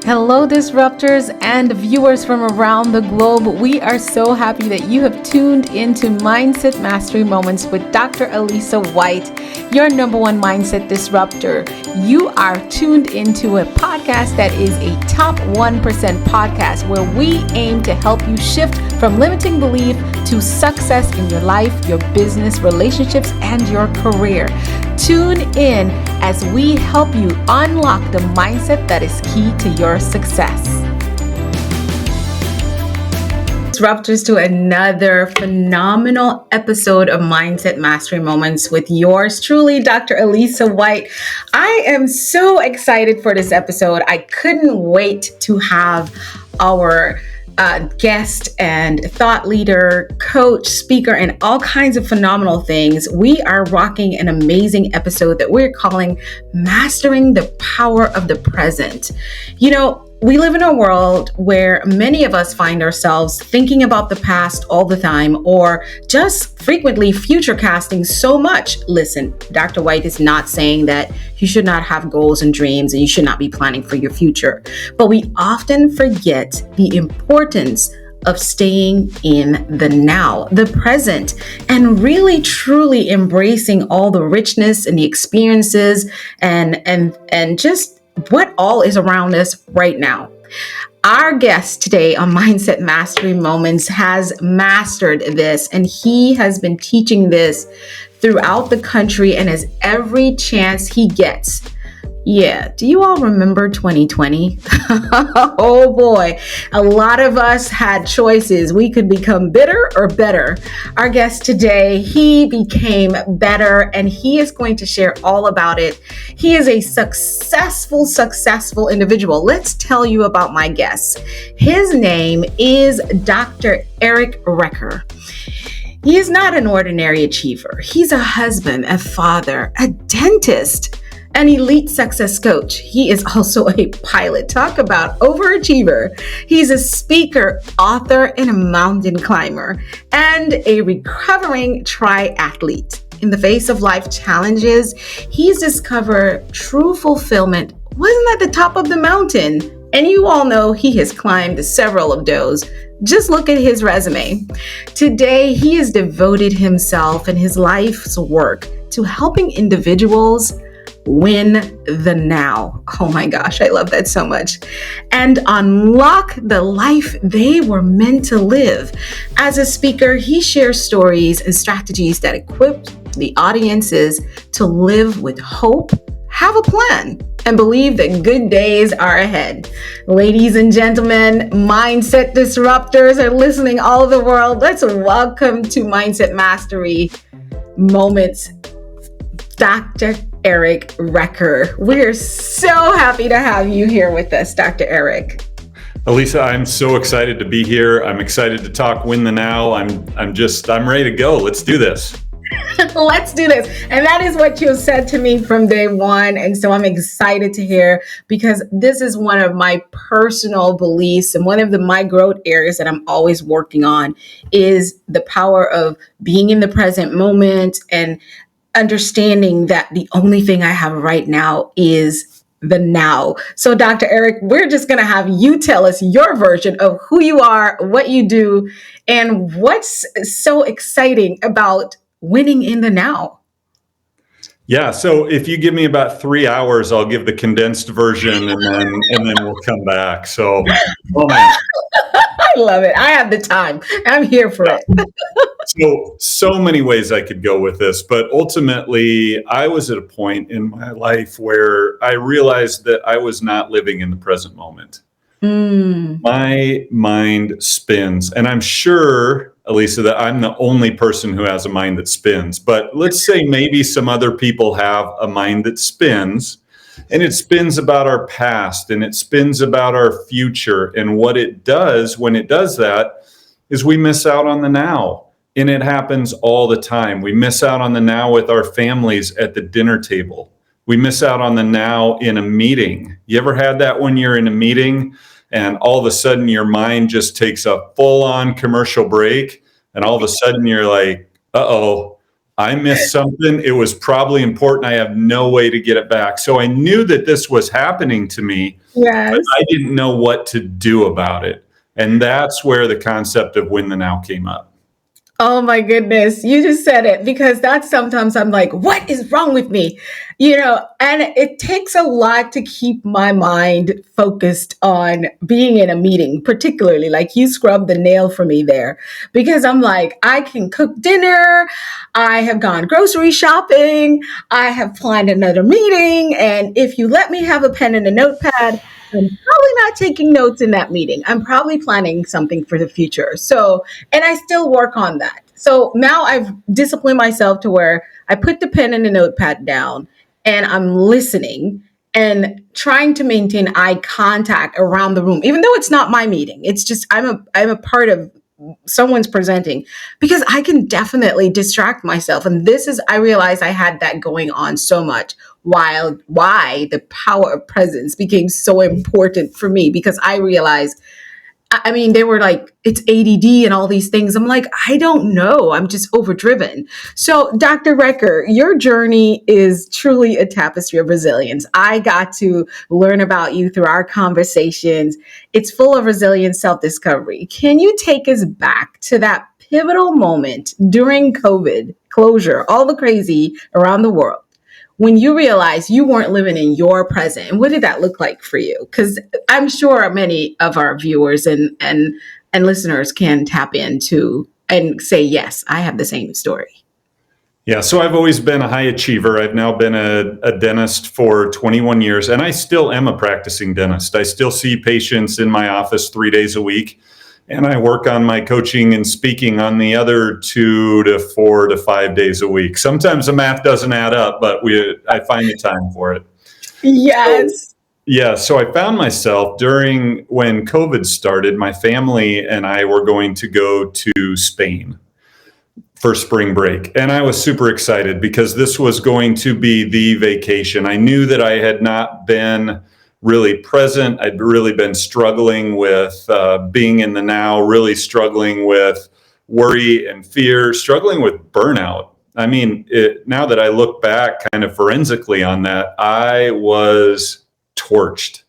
Hello, disruptors and viewers from around the globe. We are so happy that you have tuned into Mindset Mastery Moments with Dr. Alisa Whyte, your number one mindset disruptor. You are tuned into a podcast that is a top 1% podcast where we aim to help you shift from limiting belief to success in your life, your business, relationships, and your career. Tune in as we help you unlock the mindset that is key to your success. Disruptors, to another phenomenal episode of Mindset Mastery Moments with yours truly, Dr. Alisa Whyte. I am so excited for this episode. I couldn't wait to have our guest and thought leader, coach, speaker, and all kinds of phenomenal things. We are rocking an amazing episode that we're calling Mastering the Power of the Present. You know, we live in a world where many of us find ourselves thinking about the past all the time, or just frequently future casting so much. Listen, Dr. Whyte is not saying that you should not have goals and dreams and you should not be planning for your future, but we often forget the importance of staying in the now, the present, and really truly embracing all the richness and the experiences and just what all is around us right now. Our guest today on Mindset Mastery Moments has mastered this, and he has been teaching this throughout the country and has every chance he gets. Yeah, do you all remember 2020? Oh boy, a lot of us had choices. We could become bitter or better. Our guest today, he became better, and he is going to share all about it. He is a successful individual. Let's tell you about my guest. His name is Dr. Recker. He is not an ordinary achiever. He's a husband, a father, a dentist, an elite success coach. He is also a pilot. Talk about overachiever. He's a speaker, author, and a mountain climber, and a recovering triathlete. In the face of life challenges, he's discovered true fulfillment wasn't at the top of the mountain. And you all know he has climbed several of those. Just look at his resume. Today, he has devoted himself and his life's work to helping individuals win the now. Oh my gosh, I love that so much. And unlock the life they were meant to live. As a speaker, he shares stories and strategies that equip the audiences to live with hope, have a plan, and believe that good days are ahead. Ladies and gentlemen, mindset disruptors are listening all over the world. Let's welcome to Mindset Mastery Moments, Dr. Recker. We're so happy to have you here with us, Dr. Eric. Alisa, I'm so excited to be here. I'm excited to talk Win the Now. I'm ready to go. Let's do this. Let's do this. And that is what you said to me from day one. And so I'm excited to hear, because this is one of my personal beliefs and one of my growth areas that I'm always working on is the power of being in the present moment and understanding that the only thing I have right now is the now. So Dr. Eric, we're just going to have you tell us your version of who you are, what you do, and what's so exciting about winning in the now. Yeah. So if you give me about 3 hours, I'll give the condensed version and then we'll come back. So, oh man. I love it. I have the time. I'm here for it. So many ways I could go with this, but ultimately I was at a point in my life where I realized that I was not living in the present moment. My mind spins, and I'm sure, Alisa, that I'm the only person who has a mind that spins, but let's say maybe some other people have a mind that spins, and it spins about our past and it spins about our future. And what it does when it does that is we miss out on the now. And it happens all the time. We miss out on the now with our families at the dinner table. We miss out on the now in a meeting. You ever had that when you're in a meeting and all of a sudden your mind just takes a full-on commercial break and all of a sudden you're like, uh-oh, I missed something. It was probably important. I have no way to get it back. So I knew that this was happening to me, but Yes. I didn't know what to do about it. And that's where the concept of Win the Now came up. Oh my goodness, you just said it, because that's sometimes I'm like, what is wrong with me? And it takes a lot to keep my mind focused on being in a meeting, particularly like you scrubbed the nail for me there, because I'm like, I can cook dinner, I have gone grocery shopping, I have planned another meeting, and if you let me have a pen and a notepad, I'm probably not taking notes in that meeting. I'm probably planning something for the future. So, and I still work on that. So now I've disciplined myself to where I put the pen and the notepad down and I'm listening and trying to maintain eye contact around the room, even though it's not my meeting. It's just I'm a part of someone's presenting, because I can definitely distract myself. And this is, I realized I had that going on so much. Why the power of presence became so important for me, because I realized, I mean, they were like, it's ADD and all these things. I'm like, I don't know. I'm just overdriven. So, Dr. Recker, your journey is truly a tapestry of resilience. I got to learn about you through our conversations. It's full of resilience, self-discovery. Can you take us back to that pivotal moment during COVID closure, all the crazy around the world, when you realized you weren't living in your present? And what did that look like for you? Because I'm sure many of our viewers and listeners can tap into and say, yes, I have the same story. Yeah, so I've always been a high achiever. I've now been a dentist for 21 years, and I still am a practicing dentist. I still see patients in my office 3 days a week, and I work on my coaching and speaking on the other 2 to 4 to 5 days a week. Sometimes the math doesn't add up, but I find the time for it. Yes. Yeah, so I found myself during when COVID started, my family and I were going to go to Spain for spring break. And I was super excited because this was going to be the vacation. I knew that I had not been really present. I'd really been struggling with being in the now, really struggling with worry and fear, struggling with burnout. I mean, now that I look back kind of forensically on that, I was torched,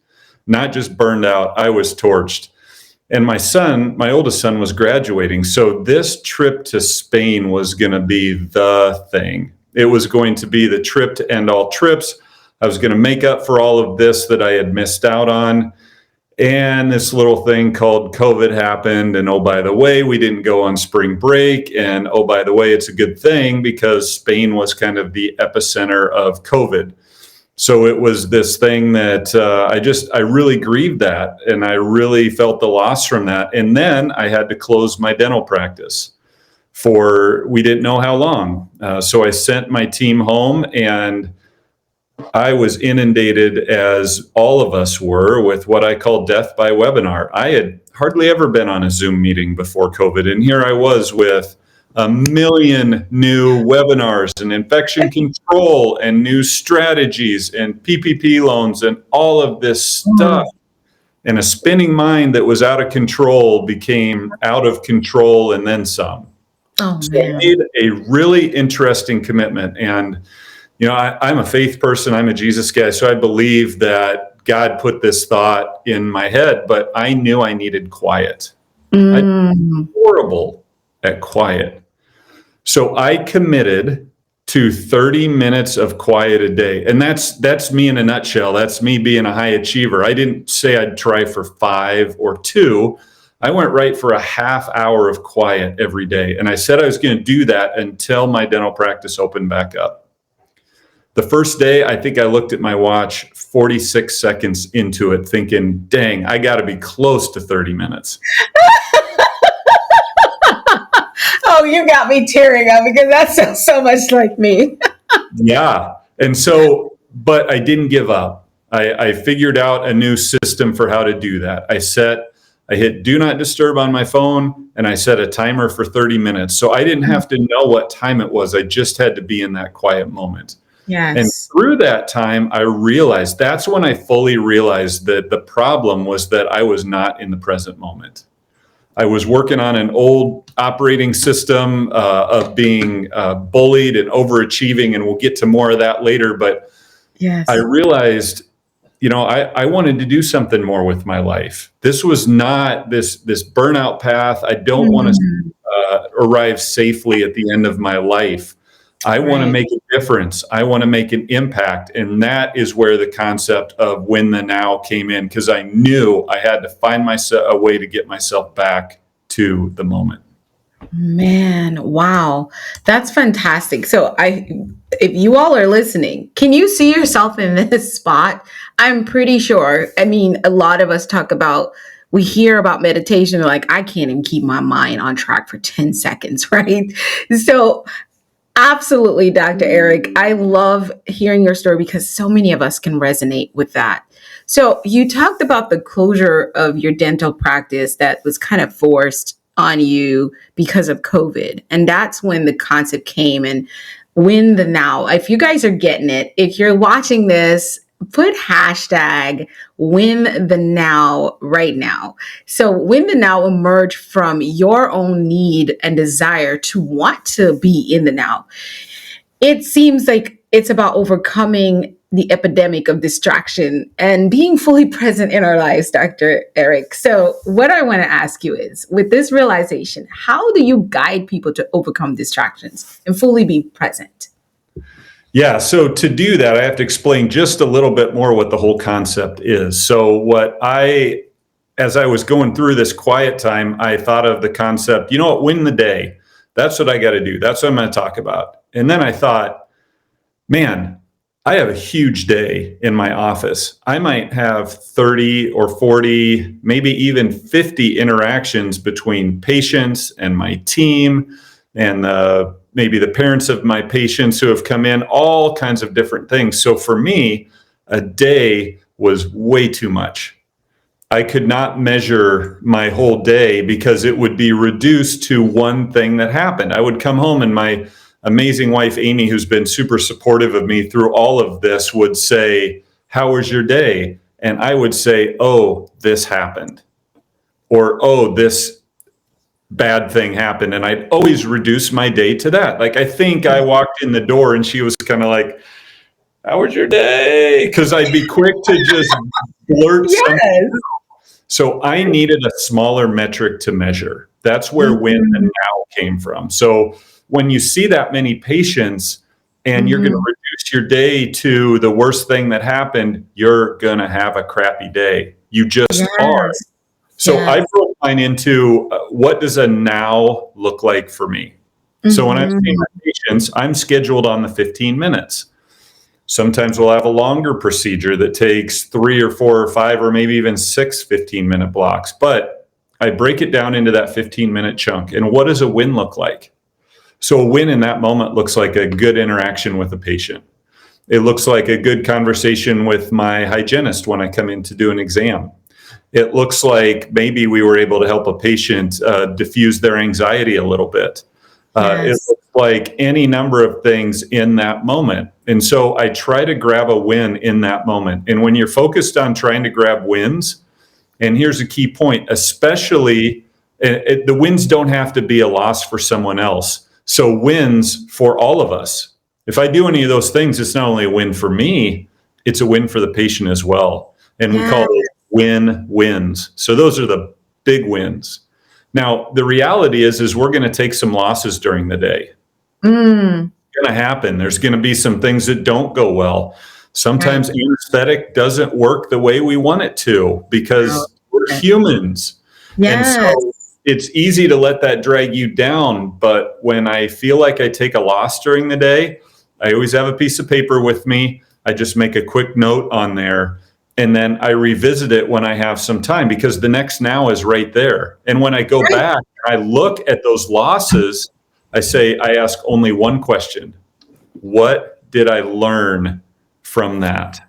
not just burned out, I was torched. And my oldest son was graduating. So this trip to Spain was going to be the thing. It was going to be the trip to end all trips. I was going to make up for all of this that I had missed out on. And this little thing called COVID happened. And oh, by the way, we didn't go on spring break. And oh, by the way, it's a good thing because Spain was kind of the epicenter of COVID. So it was this thing that I really grieved that, and I really felt the loss from that. And then I had to close my dental practice for we didn't know how long. So I sent my team home, and I was inundated, as all of us were, with what I call death by webinar. I had hardly ever been on a Zoom meeting before COVID, and here I was with a million new webinars and infection control and new strategies and PPP loans and all of this stuff. And a spinning mind that was out of control became out of control and then some. Oh, So I man. made a really interesting commitment. And, I'm a faith person. I'm a Jesus guy. So I believe that God put this thought in my head, but I knew I needed quiet. I'm horrible at quiet. So I committed to 30 minutes of quiet a day. And that's me in a nutshell. That's me being a high achiever. I didn't say I'd try for 5 or 2. I went right for a half hour of quiet every day. And I said I was going to do that until my dental practice opened back up. The first day, I think I looked at my watch 46 seconds into it thinking, dang, I got to be close to 30 minutes. Oh, you got me tearing up, because that sounds so much like me. Yeah. And so, but I didn't give up. I figured out a new system for how to do that. I hit do not disturb on my phone, and I set a timer for 30 minutes. So I didn't have to know what time it was. I just had to be in that quiet moment. Yes. And through that time, that's when I fully realized that the problem was that I was not in the present moment. I was working on an old operating system of being bullied and overachieving, and we'll get to more of that later. But Yes. I realized, I wanted to do something more with my life. This was not this burnout path. I don't want to arrive safely at the end of my life. I want to make a difference. I want to make an impact. And that is where the concept of Win the Now came in, because I knew I had to find a way to get myself back to the moment. Man, wow. That's fantastic. So if you all are listening, can you see yourself in this spot? I'm pretty sure. I mean, a lot of us we hear about meditation, like, I can't even keep my mind on track for 10 seconds, right? So absolutely, Dr. Eric. I love hearing your story because so many of us can resonate with that. So you talked about the closure of your dental practice that was kind of forced on you because of COVID. And that's when the concept came, and Win the Now. If you guys are getting it, if you're watching this, put hashtag Win the Now right now. So Win the Now emerged from your own need and desire to want to be in the now. It seems like it's about overcoming the epidemic of distraction and being fully present in our lives, Dr. Eric. So what I want to ask you is, with this realization, how do you guide people to overcome distractions and fully be present? Yeah, so to do that, I have to explain just a little bit more what the whole concept is. So as I was going through this quiet time, I thought of the concept, win the day. That's what I got to do. That's what I'm going to talk about. And then I thought, man, I have a huge day in my office. I might have 30 or 40, maybe even 50 interactions between patients and my team and maybe the parents of my patients who have come in, all kinds of different things. So for me, a day was way too much. I could not measure my whole day because it would be reduced to one thing that happened. I would come home and my amazing wife, Amy, who's been super supportive of me through all of this, would say, "How was your day?" And I would say, "Oh, this happened," or "Oh, this bad thing happened." And I'd always reduce my day to that. Like, I think I walked in the door and she was kind of like, "How was your day?" Because I'd be quick to just blurt something. So I needed a smaller metric to measure. That's where Win the Now came from. So when you see that many patients and you're going to reduce your day to the worst thing that happened, you're going to have a crappy day. You just are. So I broke mine into what does a now look like for me? So when I'm seeing my patients, I'm scheduled on the 15 minutes. Sometimes we'll have a longer procedure that takes 3 or 4 or 5 or maybe even 6 15-minute blocks. But I break it down into that 15-minute chunk. And what does a win look like? So a win in that moment looks like a good interaction with a patient. It looks like a good conversation with my hygienist when I come in to do an exam. It looks like maybe we were able to help a patient diffuse their anxiety a little bit. It looks like any number of things in that moment. And so I try to grab a win in that moment. And when you're focused on trying to grab wins, and here's a key point, especially the wins don't have to be a loss for someone else. So wins for all of us. If I do any of those things, it's not only a win for me, it's a win for the patient as well. And we call it win-wins. So those are the big wins. Now, the reality is we're going to take some losses during the day. It's going to happen. There's going to be some things that don't go well. Sometimes anesthetic doesn't work the way we want it to because we're humans. And so it's easy to let that drag you down. But when I feel like I take a loss during the day, I always have a piece of paper with me. I just make a quick note on there. And then I revisit it when I have some time because the next now is right there. And when I go back, I look at those losses, I ask only one question. What did I learn from that?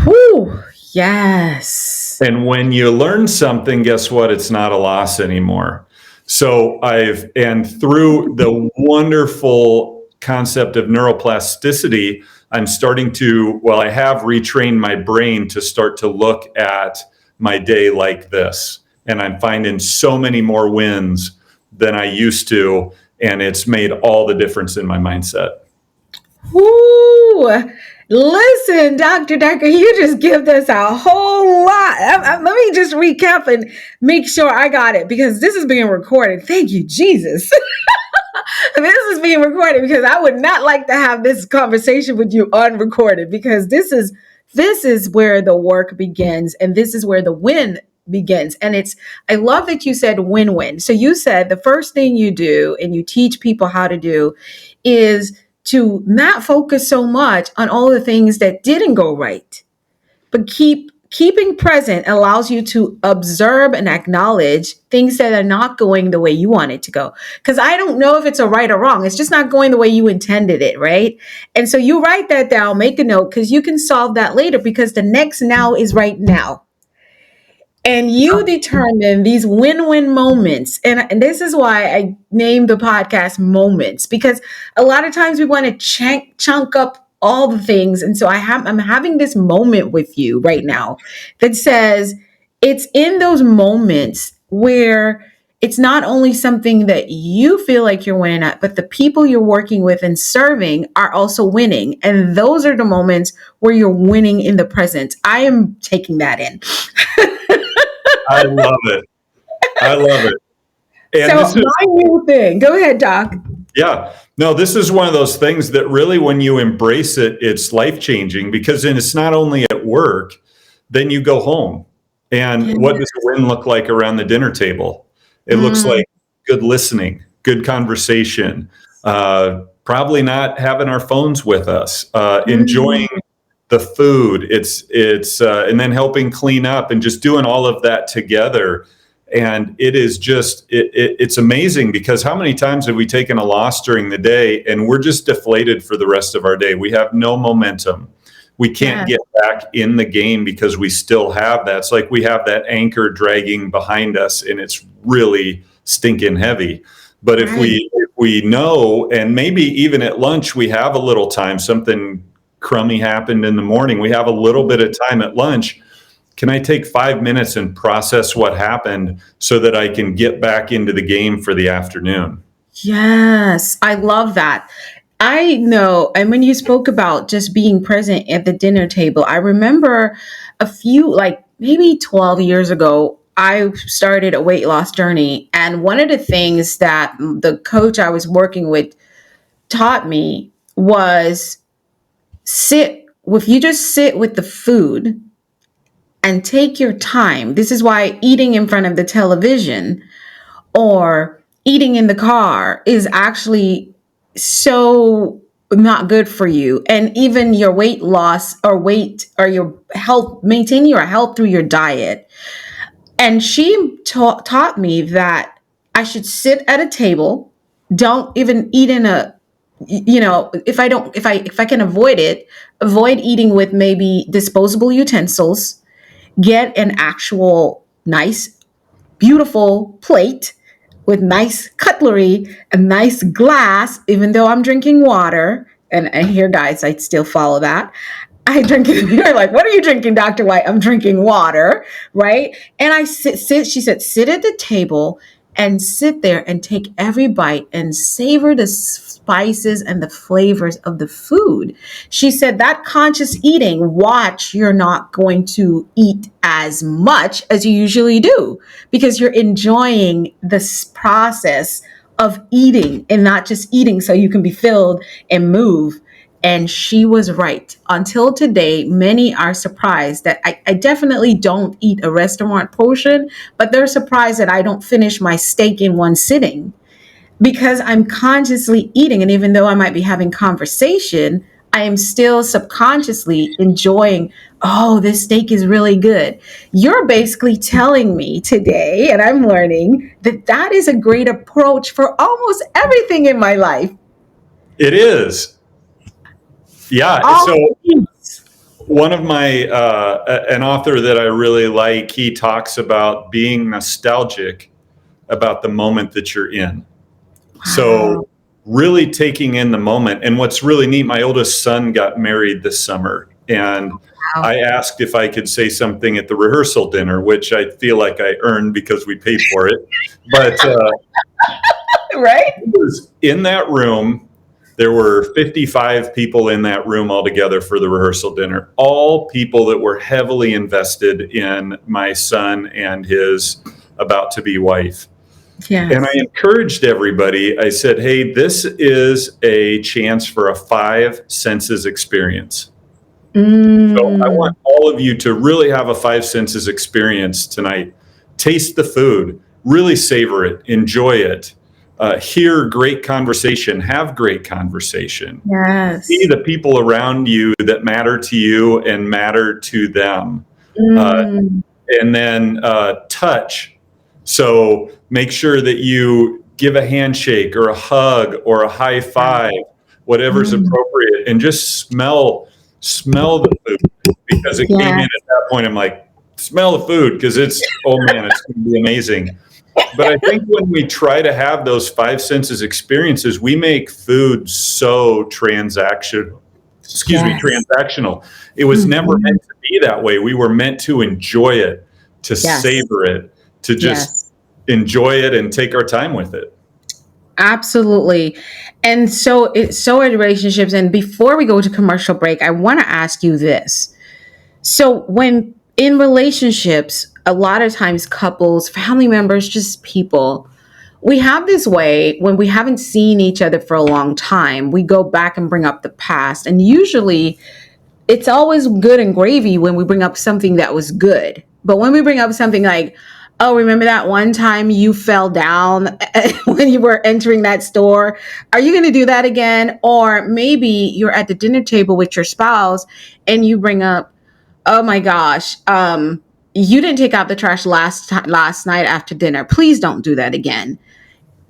Whew, yes. And when you learn something, guess what? It's not a loss anymore. So through the wonderful concept of neuroplasticity, I'm starting to, I have retrained my brain to start to look at my day like this. And I'm finding so many more wins than I used to. And it's made all the difference in my mindset. Woo! Listen, Dr. Decker, you just give us a whole lot. Let me just recap and make sure I got it, because this is being recorded. Thank you, Jesus. This is being recorded because I would not like to have this conversation with you unrecorded, because this is where the work begins, and this is where the win begins. And I love that you said win-win. So you said the first thing you do and you teach people how to do is to not focus so much on all the things that didn't go right, but keeping present allows you to observe and acknowledge things that are not going the way you want it to go. Because I don't know if it's a right or wrong. It's just not going the way you intended it, right? And so you write that down, make a note, because you can solve that later, because the next now is right now. And you determine these win-win moments. And this is why I named the podcast Moments, because a lot of times we want to chunk up all the things. And so I'm having this moment with you right now that says it's in those moments where it's not only something that you feel like you're winning at, but the people you're working with and serving are also winning. And those are the moments where you're winning in the present. I am taking that in. I love it. I love it. And so my new thing. Go ahead, Doc. Yeah. No, this is one of those things that really, when you embrace it, it's life-changing, because then it's not only at work, then you go home. And what does a win look like around the dinner table? It looks like good listening, good conversation, probably not having our phones with us, enjoying the food. It's and then helping clean up and just doing all of that together. And it is just, it's amazing, because how many times have we taken a loss during the day and we're just deflated for the rest of our day? We have no momentum. We can't get back in the game because we still have that. It's like we have that anchor dragging behind us, and it's really stinking heavy. But if we know, and maybe even at lunch, we have a little time, something crummy happened in the morning, we have a little bit of time at lunch. Can I take 5 minutes and process what happened so that I can get back into the game for the afternoon? Yes, I love that. I know. And when you spoke about just being present at the dinner table, I remember a few, like maybe 12 years ago, I started a weight loss journey. And one of the things that the coach I was working with taught me was if you just sit with the food and take your time. This is why eating in front of the television or eating in the car is actually so not good for you. And even your weight loss or your health, maintain your health through your diet. And she taught me that I should sit at a table, don't even eat in if I can avoid it, avoid eating with maybe disposable utensils, get an actual nice, beautiful plate with nice cutlery, a nice glass, even though I'm drinking water. And here, guys, I still follow that. I drink it. You're like, what are you drinking, Dr. White? I'm drinking water, right? And I she said, sit at the table and sit there and take every bite and savor the spices and the flavors of the food. She said that conscious eating, watch, you're not going to eat as much as you usually do, because you're enjoying this process of eating and not just eating so you can be filled and move. And she was right. Until today, many are surprised that I definitely don't eat a restaurant portion, but they're surprised that I don't finish my steak in one sitting, because I'm consciously eating. And even though I might be having conversation, I am still subconsciously enjoying, oh, this steak is really good. You're basically telling me today, and I'm learning that is a great approach for almost everything in my life. It is. Yeah. So one of my, an author that I really like, he talks about being nostalgic about the moment that you're in. Wow. So really taking in the moment. And what's really neat, my oldest son got married this summer, and I asked if I could say something at the rehearsal dinner, which I feel like I earned because we paid for it. But Right? was in that room. There were 55 people in that room altogether for the rehearsal dinner, all people that were heavily invested in my son and his about to be wife. And I Yes. encouraged everybody. I said, hey, this is a chance for a five senses experience. So I Mm, want all of you to really have a five senses experience tonight. Taste the food, really savor it, enjoy it, hear great conversation, have great conversation, see yes. the people around you that matter to you and matter to them. Uh, Mm, and then touch. So make sure that you give a handshake or a hug or a high yeah. five, whatever's Mm, appropriate, and just smell the food, because it came in yes. at that point. I'm like, smell the food, because oh man, it's going to be amazing. But I think when we try to have those five senses experiences, we make food so transactional. Excuse me, Yes. transactional. It was never Mhm. meant to be that way. We were meant to enjoy it, to Yes. savor it, to just Yes. enjoy it and take our time with it. Absolutely. And so it's so in relationships. And before we go to commercial break, I want to ask you this. So when in relationships, a lot of times couples, family members, just people, we have this way when we haven't seen each other for a long time, we go back and bring up the past. And usually it's always good and gravy when we bring up something that was good. But when we bring up something like, oh, remember that one time you fell down when you were entering that store? Are you going to do that again? Or maybe you're at the dinner table with your spouse and you bring up, oh my gosh, you didn't take out the trash last night after dinner. Please don't do that again.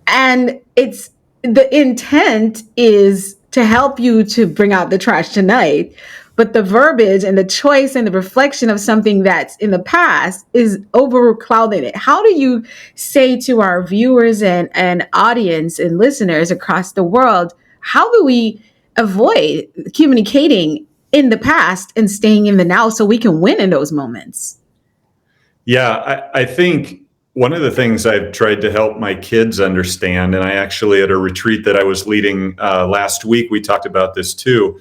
And it's the intent is to help you to bring out the trash tonight, but the verbiage and the choice and the reflection of something that's in the past is overclouding it. How do you say to our viewers and audience and listeners across the world, how do we avoid communicating in the past and staying in the now so we can win in those moments? Yeah, I think one of the things I've tried to help my kids understand, and I actually, at a retreat that I was leading last week, we talked about this too.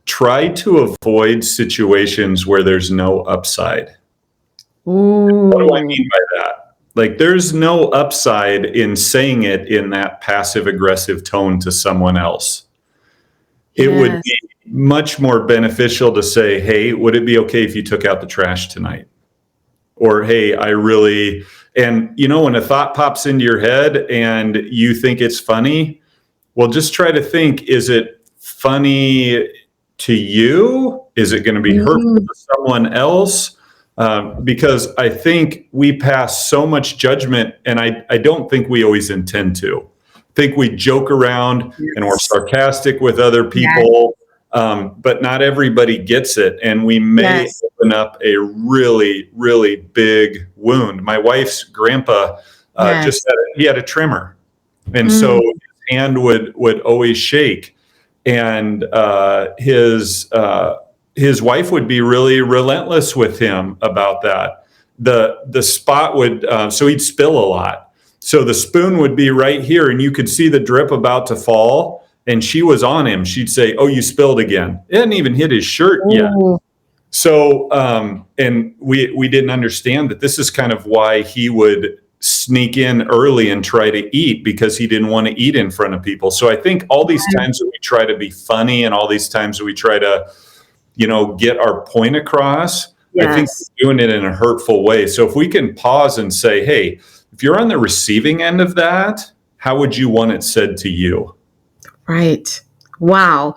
Try to avoid situations where there's no upside. What do I Ooh, mean by that? Like, there's no upside in saying it in that passive aggressive tone to someone else. It would yes. be much more beneficial to say, hey, would it be okay if you took out the trash tonight? Or, hey, and when a thought pops into your head and you think it's funny, well, just try to think, is it funny to you? Is it going to be hurtful Mm, to someone else? Because I think we pass so much judgment, and I don't think we always intend to. I think we joke around and we're yes. sarcastic with other Yes. people, but not everybody gets it. And we may Yes. open up a really, really big wound. My wife's grandpa Yes. he had a tremor. And so Mm, his hand would always shake, and his wife would be really relentless with him about that. The spot would so he'd spill a lot. So the spoon would be right here, and you could see the drip about to fall. And she was on him. She'd say, "Oh, you spilled again." It hadn't even hit his shirt yet. ooh, So, and we didn't understand that this is kind of why he would sneak in early and try to eat, because he didn't want to eat in front of people. So I think all these times that we try to be funny and all these times that we try to, get our point across, I think yes. we're doing it in a hurtful way. So if we can pause and say, hey, if you're on the receiving end of that, how would you want it said to you? Right. Wow.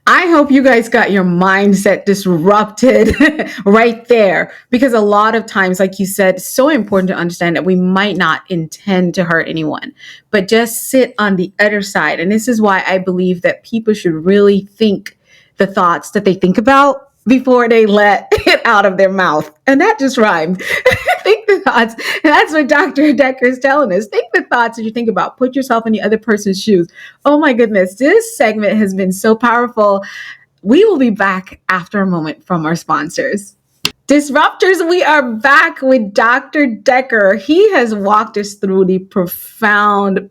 I hope you guys got your mindset disrupted right there. Because a lot of times, like you said, it's so important to understand that we might not intend to hurt anyone, but just sit on the other side. And this is why I believe that people should really think the thoughts that they think about before they let it out of their mouth. And that just rhymed. Think the thoughts. And that's what Dr. Decker is telling us. Think the thoughts that you think about. Put yourself in the other person's shoes. Oh my goodness. This segment has been so powerful. We will be back after a moment from our sponsors. Disruptors, we are back with Dr. Decker. He has walked us through the profound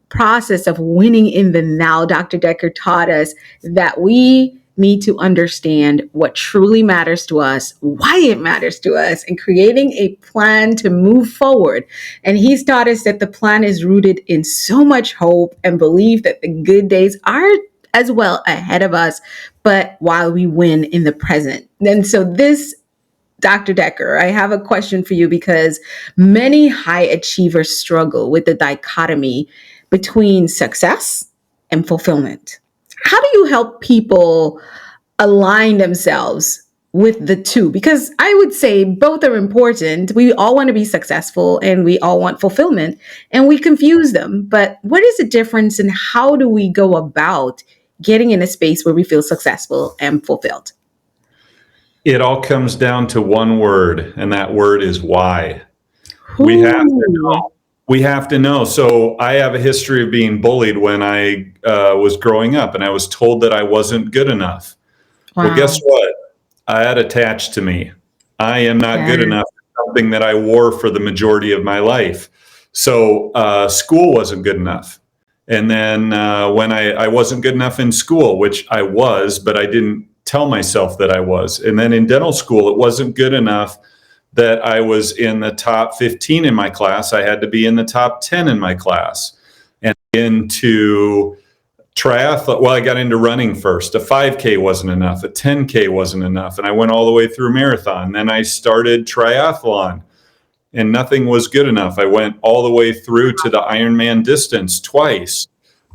process of winning in the now. Dr. Decker taught us that we need to understand what truly matters to us, why it matters to us, and creating a plan to move forward. And he's taught us that the plan is rooted in so much hope and belief that the good days are as well ahead of us, but while we win in the present. And so this, Dr. Decker, I have a question for you because many high achievers struggle with the dichotomy between success and fulfillment. How do you help people align themselves with the two? Because I would say both are important. We all want to be successful and we all want fulfillment, and we confuse them. But what is the difference, and how do we go about getting in a space where we feel successful and fulfilled? It all comes down to one word, and that word is why. We have to know. We have to know. So I have a history of being bullied when I was growing up, and I was told that I wasn't good enough. Wow. Well, guess what? I had attached to me. I am not good enough. Something that I wore for the majority of my life. So school wasn't good enough. And then when I wasn't good enough in school, which I was, but I didn't tell myself that I was. And then in dental school, it wasn't good enough that I was in the top 15 in my class. I had to be in the top 10 in my class. And into triathlon, well, I got into running first. A 5K wasn't enough. A 10K wasn't enough. And I went all the way through marathon. Then I started triathlon and nothing was good enough. I went all the way through to the Ironman distance twice.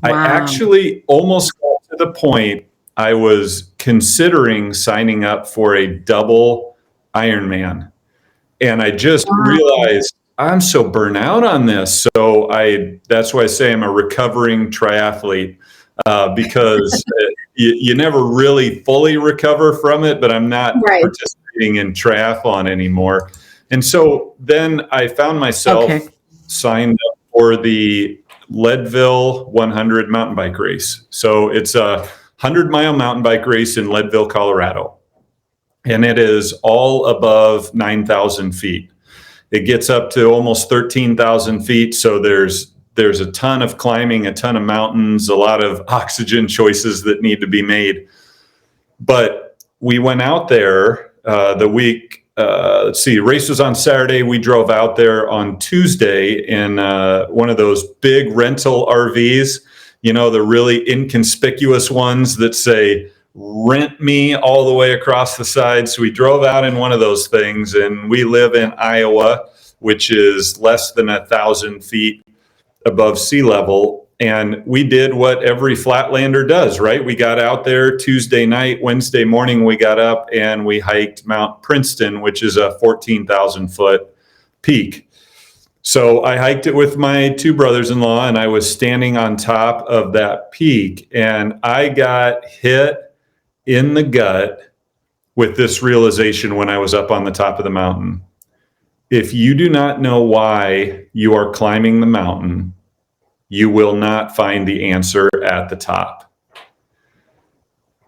Wow. I actually almost got to the point I was considering signing up for a double Ironman. And I just realized I'm so burnt out on this. So that's why I say I'm a recovering triathlete, because you never really fully recover from it, but I'm not participating in triathlon anymore. And so then I found myself signed up for the Leadville 100 mountain bike race. So it's a 100-mile mountain bike race in Leadville, Colorado. And it is all above 9,000 feet. It gets up to almost 13,000 feet. So there's a ton of climbing, a ton of mountains, a lot of oxygen choices that need to be made. But we went out there the week, race was on Saturday. We drove out there on Tuesday in one of those big rental RVs, the really inconspicuous ones that say, rent me all the way across the side. So we drove out in one of those things, and we live in Iowa, which is less than 1,000 feet above sea level. And we did what every flatlander does, right? We got out there Tuesday night, Wednesday morning, we got up and we hiked Mount Princeton, which is a 14,000 foot peak. So I hiked it with my two brothers-in-law, and I was standing on top of that peak, and I got hit in the gut with this realization when I was up on the top of the mountain. If you do not know why you are climbing the mountain, you will not find the answer at the top.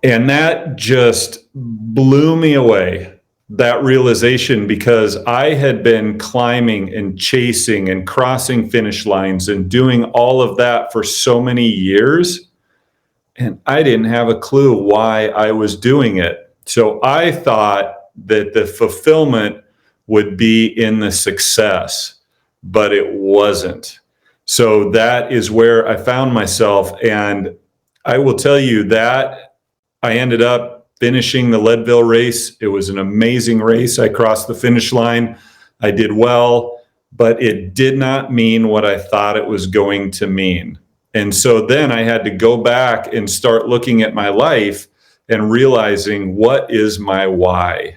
And that just blew me away, that realization, because I had been climbing and chasing and crossing finish lines and doing all of that for so many years. And I didn't have a clue why I was doing it. So I thought that the fulfillment would be in the success, but it wasn't. So that is where I found myself. And I will tell you that I ended up finishing the Leadville race. It was an amazing race. I crossed the finish line. I did well, but it did not mean what I thought it was going to mean. And so then I had to go back and start looking at my life and realizing, what is my why?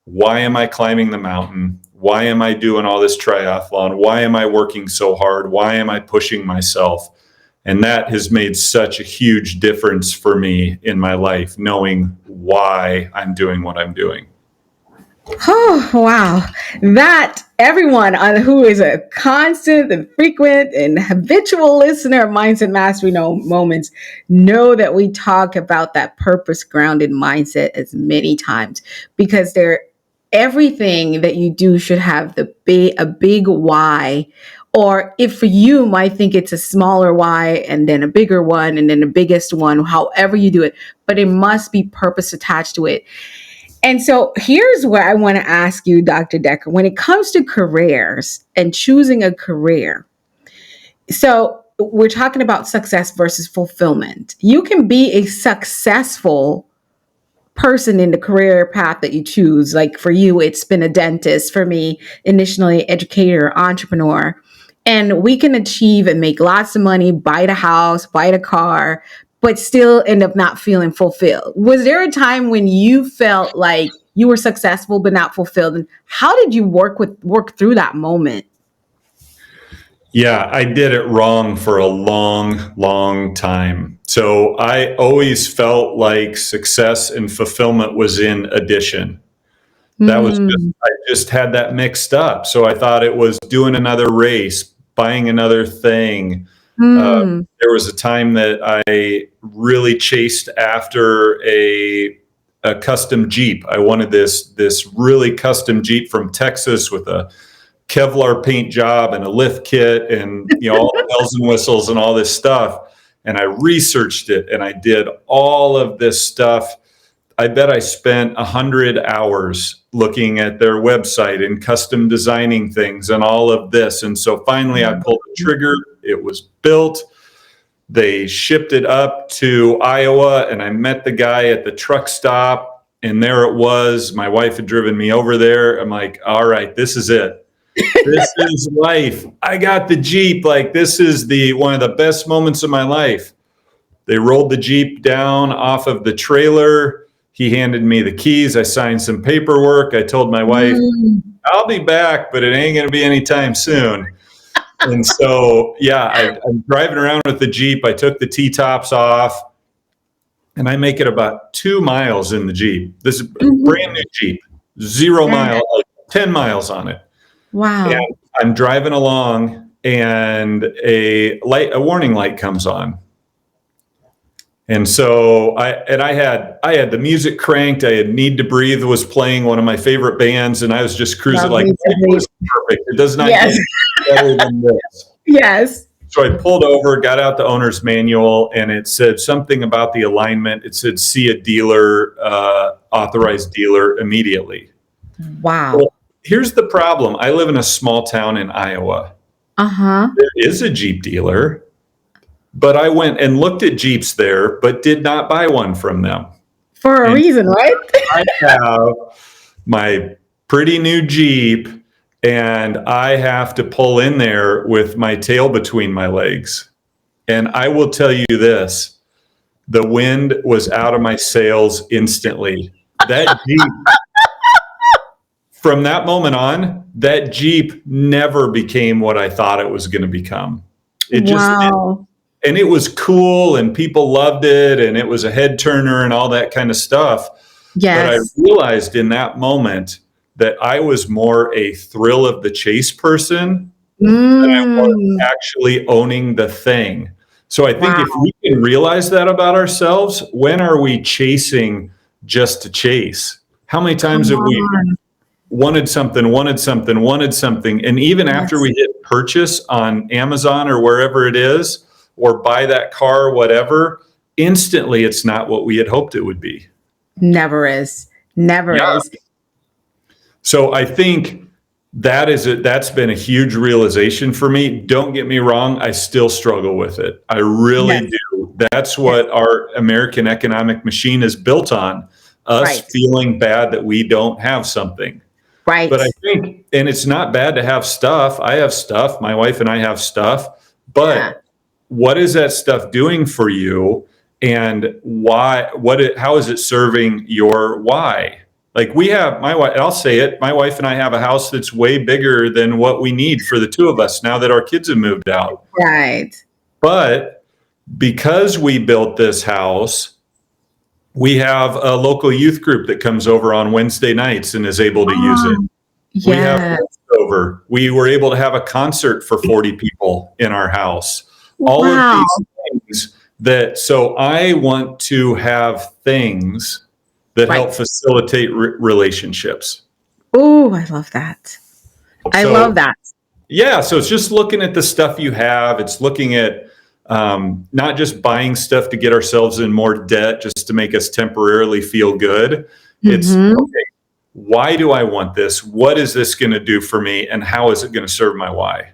Why am I climbing the mountain? Why am I doing all this triathlon? Why am I working so hard? Why am I pushing myself? And that has made such a huge difference for me in my life, knowing why I'm doing what I'm doing. Oh, wow. That everyone on who is a constant and frequent and habitual listener of Mindset Mastery Moments know that we talk about that purpose grounded mindset as many times because they're everything that you do should have a big why, or if for you might think it's a smaller why and then a bigger one and then the biggest one, however you do it, but it must be purpose attached to it. And so here's where I want to ask you, Dr. Decker, when it comes to careers and choosing a career. So we're talking about success versus fulfillment. You can be a successful person in the career path that you choose. Like for you, it's been a dentist. For me, initially, educator, entrepreneur. And we can achieve and make lots of money, buy the house, buy the car, but still end up not feeling fulfilled. Was there a time when you felt like you were successful but not fulfilled? And how did you work through that moment? Yeah, I did it wrong for a long, long time. So I always felt like success and fulfillment was in addition. That was just, Mm, I just had that mixed up. So I thought it was doing another race, buying another thing. Uh, mm, there was a time that I really chased after a custom Jeep. I wanted this really custom Jeep from Texas with a Kevlar paint job and a lift kit and all the bells and whistles and all this stuff. And I researched it and I did all of this stuff. I bet I spent 100 hours looking at their website and custom designing things and all of this. And so finally I pulled the trigger. It was built. They shipped it up to Iowa and I met the guy at the truck stop and there it was. My wife had driven me over there. I'm like, all right, this is it. This is life. I got the Jeep. Like this is the one of the best moments of my life. They rolled the Jeep down off of the trailer. He handed me the keys. I signed some paperwork. I told my wife, mm. I'll be back, but it ain't going to be anytime soon. And so, yeah, I'm driving around with the Jeep. I took the T-tops off and I make it about 2 miles in the Jeep. This is a brand new Jeep, 0 mile, like 10 miles on it. And Wow. I'm driving along and a warning light comes on. And so I had the music cranked. I had Need to Breathe was playing, one of my favorite bands, and I was just cruising Love like, me to it read. was perfect. It does not get Yes. better than this. Yes. So I pulled over, got out the owner's manual, and it said something about the alignment. It said, see a dealer, authorized dealer immediately. Wow. Well, here's the problem. I live in a small town in Iowa. Uh-huh. There is a Jeep dealer, but I went and looked at Jeeps there, but did not buy one from them. For a And reason, right? I have my pretty new Jeep, and I have to pull in there with my tail between my legs. And I will tell you this, the wind was out of my sails instantly. That Jeep, from that moment on, that Jeep never became what I thought it was going to become. It just didn't. Wow. And it was cool and people loved it and it was a head turner and all that kind of stuff. But I Yes. realized in that moment that I was more a thrill of the chase person than I was Mm. actually owning the thing. So I think if Wow. we can realize that about ourselves, when are we chasing just to chase? How many times Come have we on. wanted something, wanted something, wanted something? And even after Yes. we hit purchase on Amazon or wherever it is, or buy that car, whatever, instantly it's not what we had hoped it would be. Never is. Never Yeah. is. So I think that is it. That's been a huge realization for me. Don't get me wrong. I still struggle with it. I really Yes. do. That's Yes. what our American economic machine is built on, us Right. feeling bad that we don't have something. But I Right. think, and it's not bad to have stuff. I have stuff. My wife and I have stuff. Yeah. But what is that stuff doing for you? And why, how is it serving your why? Like we have my wife, I'll say it. My wife and I have a house that's way bigger than what we need for the two of us now that our kids have moved out. Right. But because we built this house, We have a local youth group that comes over on Wednesday nights and is able to use it. Oh, We have yeah. friends over. We were able to have a concert for 40 people in our house. All of Wow. these things so I want to have things that help Right. facilitate relationships. Oh, I love that. I love So that. yeah, so it's just looking at the stuff you have. It's looking at not just buying stuff to get ourselves in more debt just to make us temporarily feel good. It's Hmm. okay, why do I want this? What is this going to do for me? And how is it going to serve my why?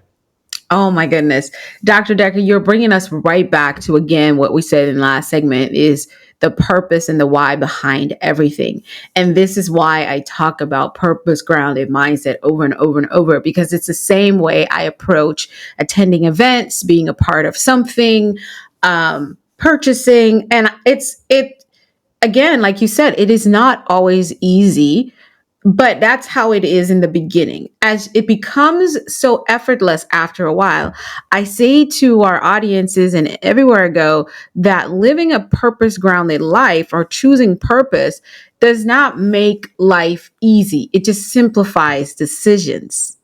Oh my goodness. Dr. Decker, you're bringing us right back to again what we said in the last segment is the purpose and the why behind everything. And this is why I talk about purpose grounded mindset over and over and over, because it's the same way I approach attending events, being a part of something, purchasing. And it again, like you said, it is not always easy, but that's how it is in the beginning. As it becomes so effortless after a while, I say to our audiences and everywhere I go that living a purpose grounded life or choosing purpose does not make life easy. It just simplifies decisions.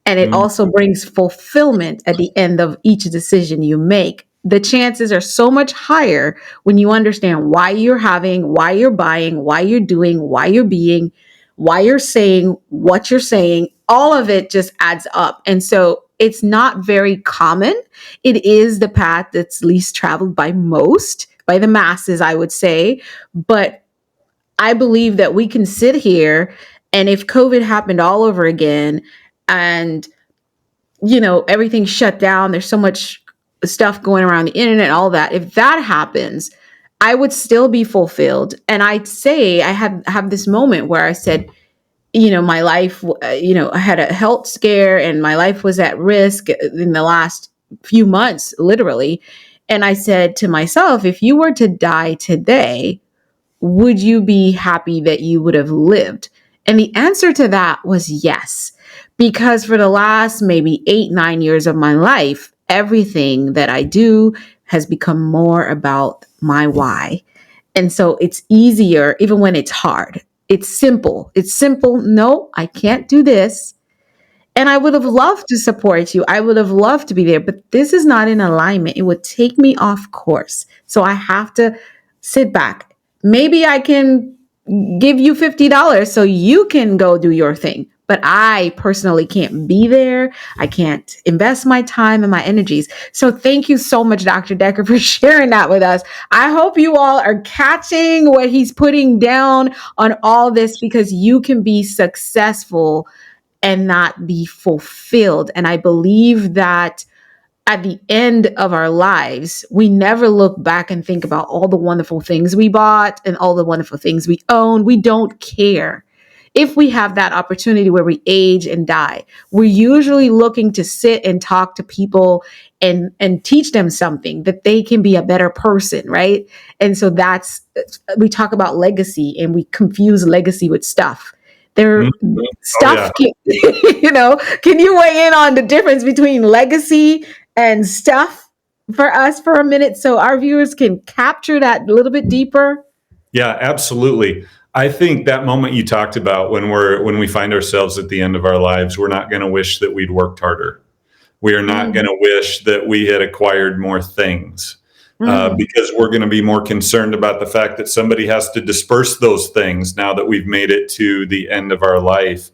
And it Mm, also brings fulfillment at the end of each decision you make. The chances are so much higher when you understand why you're having, why you're buying, why you're doing, why you're being, why you're saying what you're saying. All of it just adds up. And so it's not very common. It is the path that's least traveled by most, by the masses, I would say. But I believe that we can sit here, and if COVID happened all over again, and everything shut down, there's so much stuff going around the internet, all that, if that happens, I would still be fulfilled. And I'd say I have this moment where I said, my life, I had a health scare and my life was at risk in the last few months, literally. And I said to myself, if you were to die today, would you be happy that you would have lived? And the answer to that was yes. Because for the last maybe 8, 9 years of my life, everything that I do has become more about my why. And so it's easier, even when it's hard. It's simple. It's simple. No, I can't do this. And I would have loved to support you. I would have loved to be there, but this is not in alignment. It would take me off course. So I have to sit back. Maybe I can give you $50 so you can go do your thing. But I personally can't be there. I can't invest my time and my energies. So thank you so much, Dr. Decker, for sharing that with us. I hope you all are catching what he's putting down on all this, because you can be successful and not be fulfilled. And I believe that at the end of our lives, we never look back and think about all the wonderful things we bought and all the wonderful things we own. We don't care. If we have that opportunity where we age and die, we're usually looking to sit and talk to people and teach them something that they can be a better person, right? And so we talk about legacy and we confuse legacy with stuff. There, mhm. Oh stuff yeah. can, can you weigh in on the difference between legacy and stuff for us for a minute so our viewers can capture that a little bit deeper? Yeah, absolutely. I think that moment you talked about when we find ourselves at the end of our lives, we're not going to wish that we'd worked harder. We are not going Mm, to wish that we had acquired more things, mm, because we're going to be more concerned about the fact that somebody has to disperse those things now that we've made it to the end of our life.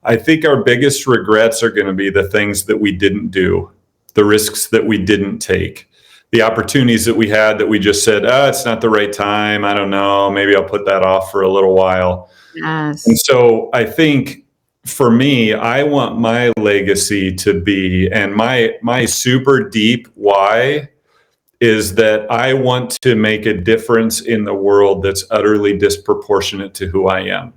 I think our biggest regrets are going to be the things that we didn't do, the risks that we didn't take, the opportunities that we had that we just said, it's not the right time. I don't know. Maybe I'll put that off for a little while. And yes. so I think for me, I want my legacy to be, and my super deep why is that I want to make a difference in the world that's utterly disproportionate to who I am.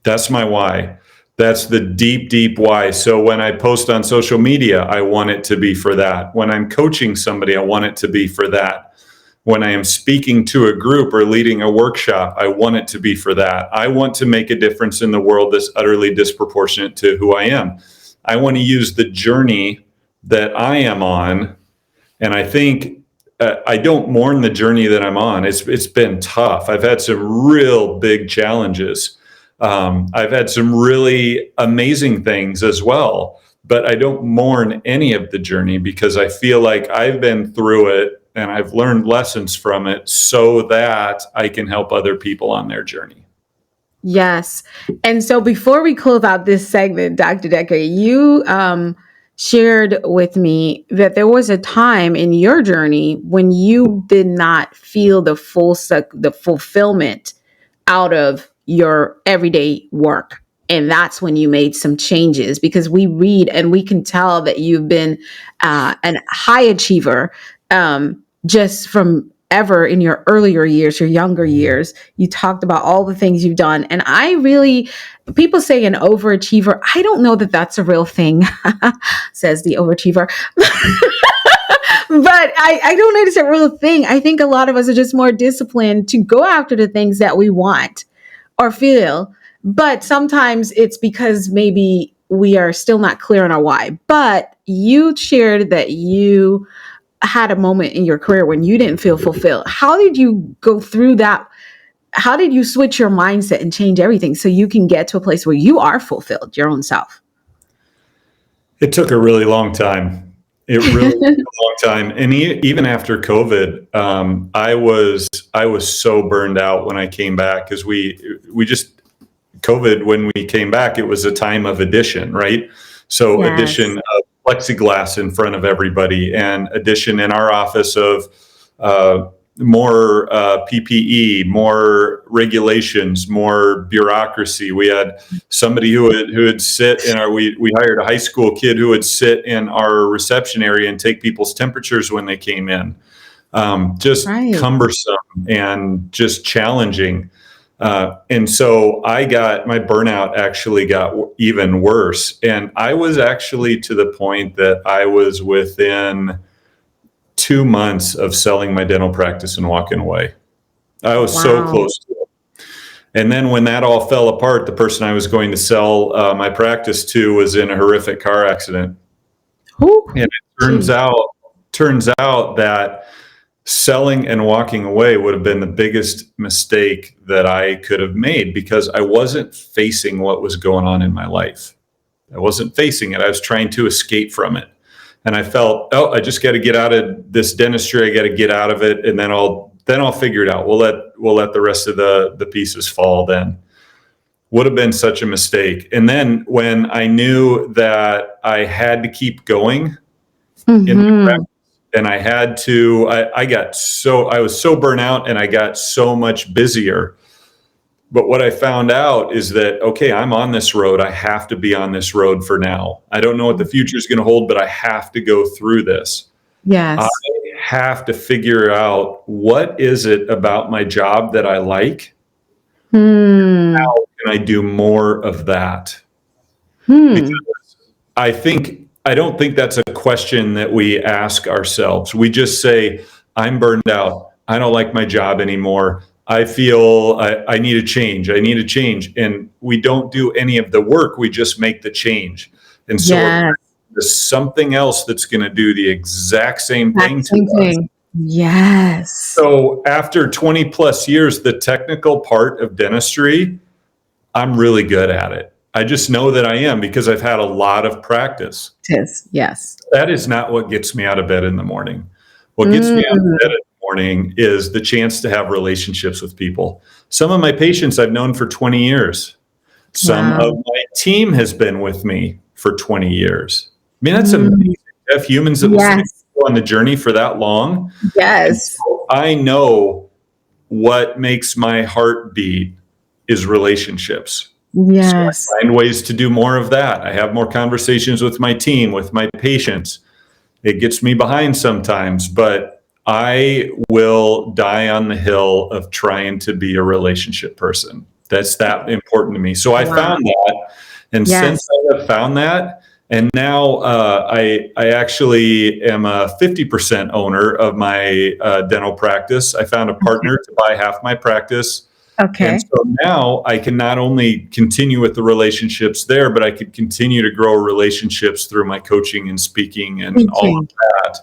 That's my why. That's the deep, deep why. So when I post on social media, I want it to be for that. When I'm coaching somebody, I want it to be for that. When I am speaking to a group or leading a workshop, I want it to be for that. I want to make a difference in the world that's utterly disproportionate to who I am. I want to use the journey that I am on. And I think I don't mourn the journey that I'm on. It's been tough. I've had some real big challenges. I've had some really amazing things as well, but I don't mourn any of the journey because I feel like I've been through it and I've learned lessons from it so that I can help other people on their journey. Yes. And so before we close out this segment, Dr. Decker, you shared with me that there was a time in your journey when you did not feel the the fulfillment out of your everyday work. And that's when you made some changes, because we read and we can tell that you've been an high achiever, just from ever in your earlier years, your younger years. You talked about all the things you've done. And I really, people say an overachiever. I don't know that that's a real thing, says the overachiever. But I don't know it's a real thing. I think a lot of us are just more disciplined to go after the things that we want or feel. But sometimes it's because maybe we are still not clear on our why. But you shared that you had a moment in your career when you didn't feel fulfilled. How did you go through that? How did you switch your mindset and change everything so you can get to a place where you are fulfilled, your own self? It took a really long time. It really took a long time, and even after COVID, I was so burned out when I came back because we just COVID, when we came back, it was a time of addition, right? So Yes. addition of plexiglass in front of everybody, and addition in our office of more PPE, more regulations, more bureaucracy. We had somebody who would sit in our, we hired a high school kid who would sit in our reception area and take people's temperatures when they came in. Just Right. cumbersome and just challenging. And so my burnout actually got even worse. And I was actually to the point that I was within 2 months of selling my dental practice and walking away. I was so Wow. close to it. And then when that all fell apart, the person I was going to sell my practice to was in a horrific car accident. Ooh. And it turns out that selling and walking away would have been the biggest mistake that I could have made because I wasn't facing what was going on in my life. I wasn't facing it. I was trying to escape from it. And I felt, I just got to get out of this dentistry. I got to get out of it, and then I'll figure it out. We'll let the rest of the pieces fall. Then would have been such a mistake. And then when I knew that I had to keep going in the practice, and I had to, I was so burnt out, and I got so much busier. But what I found out is that, okay, I'm on this road. I have to be on this road for now. I don't know what the future is going to hold, but I have to go through this. Yes. I have to figure out, what is it about my job that I like? How can I do more of that? Because I don't think that's a question that we ask ourselves. We just say, I'm burned out. I don't like my job anymore. I feel I need a change. I need a change. And we don't do any of the work. We just make the change. And so there's something else that's going to do the exact same thing to us. Yes. So after 20 plus years, the technical part of dentistry, I'm really good at it. I just know that I am because I've had a lot of practice. Yes. That is not what gets me out of bed in the morning. What gets me out of bed in the morning is the chance to have relationships with people. Some of my patients I've known for 20 years. Some of my team has been with me for 20 years. I mean, that's amazing to have humans that will stay on the journey for that long. Yes. So I know what makes my heart beat is relationships. Yes. So I find ways to do more of that. I have more conversations with my team, with my patients. It gets me behind sometimes, but I will die on the hill of trying to be a relationship person. That's that important to me. So I found that. And since I have found that, and now I actually am a 50% owner of my dental practice. I found a partner to buy half my practice. Okay. And so now I can not only continue with the relationships there, but I could continue to grow relationships through my coaching and speaking and all of that.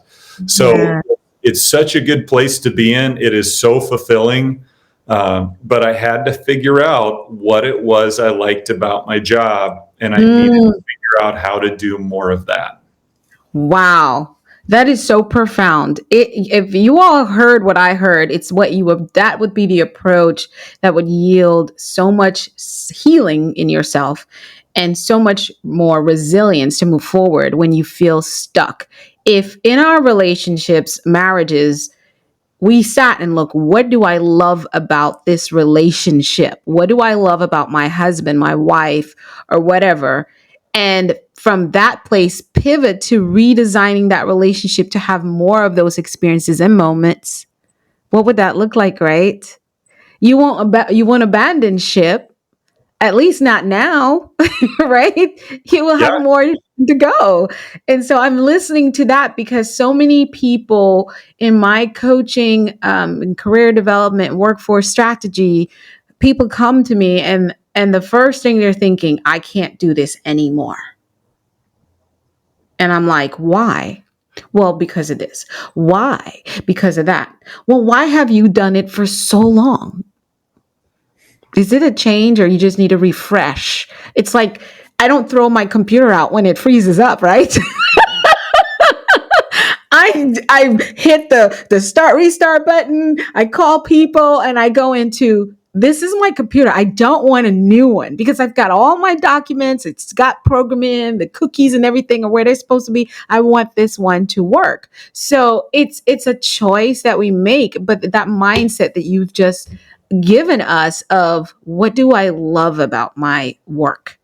So It's such a good place to be in. It is so fulfilling. But I had to figure out what it was I liked about my job, and I needed to figure out how to do more of that. Wow. That is so profound. If you all heard what I heard, it's what you would, that would be the approach that would yield so much healing in yourself and so much more resilience to move forward when you feel stuck. If in our relationships, marriages, we sat and look, what do I love about this relationship? What do I love about my husband, my wife, or whatever? And from that place, pivot to redesigning that relationship to have more of those experiences and moments. What would that look like, right? You won't abandon ship, at least not now, right? You will have Yeah. more to go. And so I'm listening to that because so many people in my coaching and career development, workforce strategy, people come to me and the first thing they're thinking, I can't do this anymore. And I'm like, why? Well, because of this. Why? Because of that. Well, why have you done it for so long? Is it a change or you just need a refresh? It's like I don't throw my computer out when it freezes up, right? I hit the start restart button. I call people and I go into this is my computer. I don't want a new one because I've got all my documents. It's got programming, the cookies and everything are where they're supposed to be. I want this one to work. So it's a choice that we make, but that mindset that you've just given us of what do I love about my work?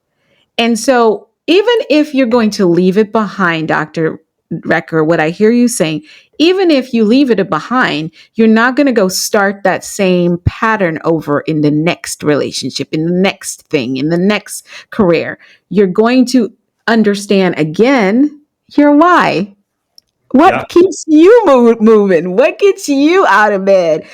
And so, even if you're going to leave it behind, Dr. Recker, what I hear you saying, even if you leave it behind, you're not going to go start that same pattern over in the next relationship, in the next thing, in the next career. You're going to understand again your why. Yeah. What keeps you moving? What gets you out of bed?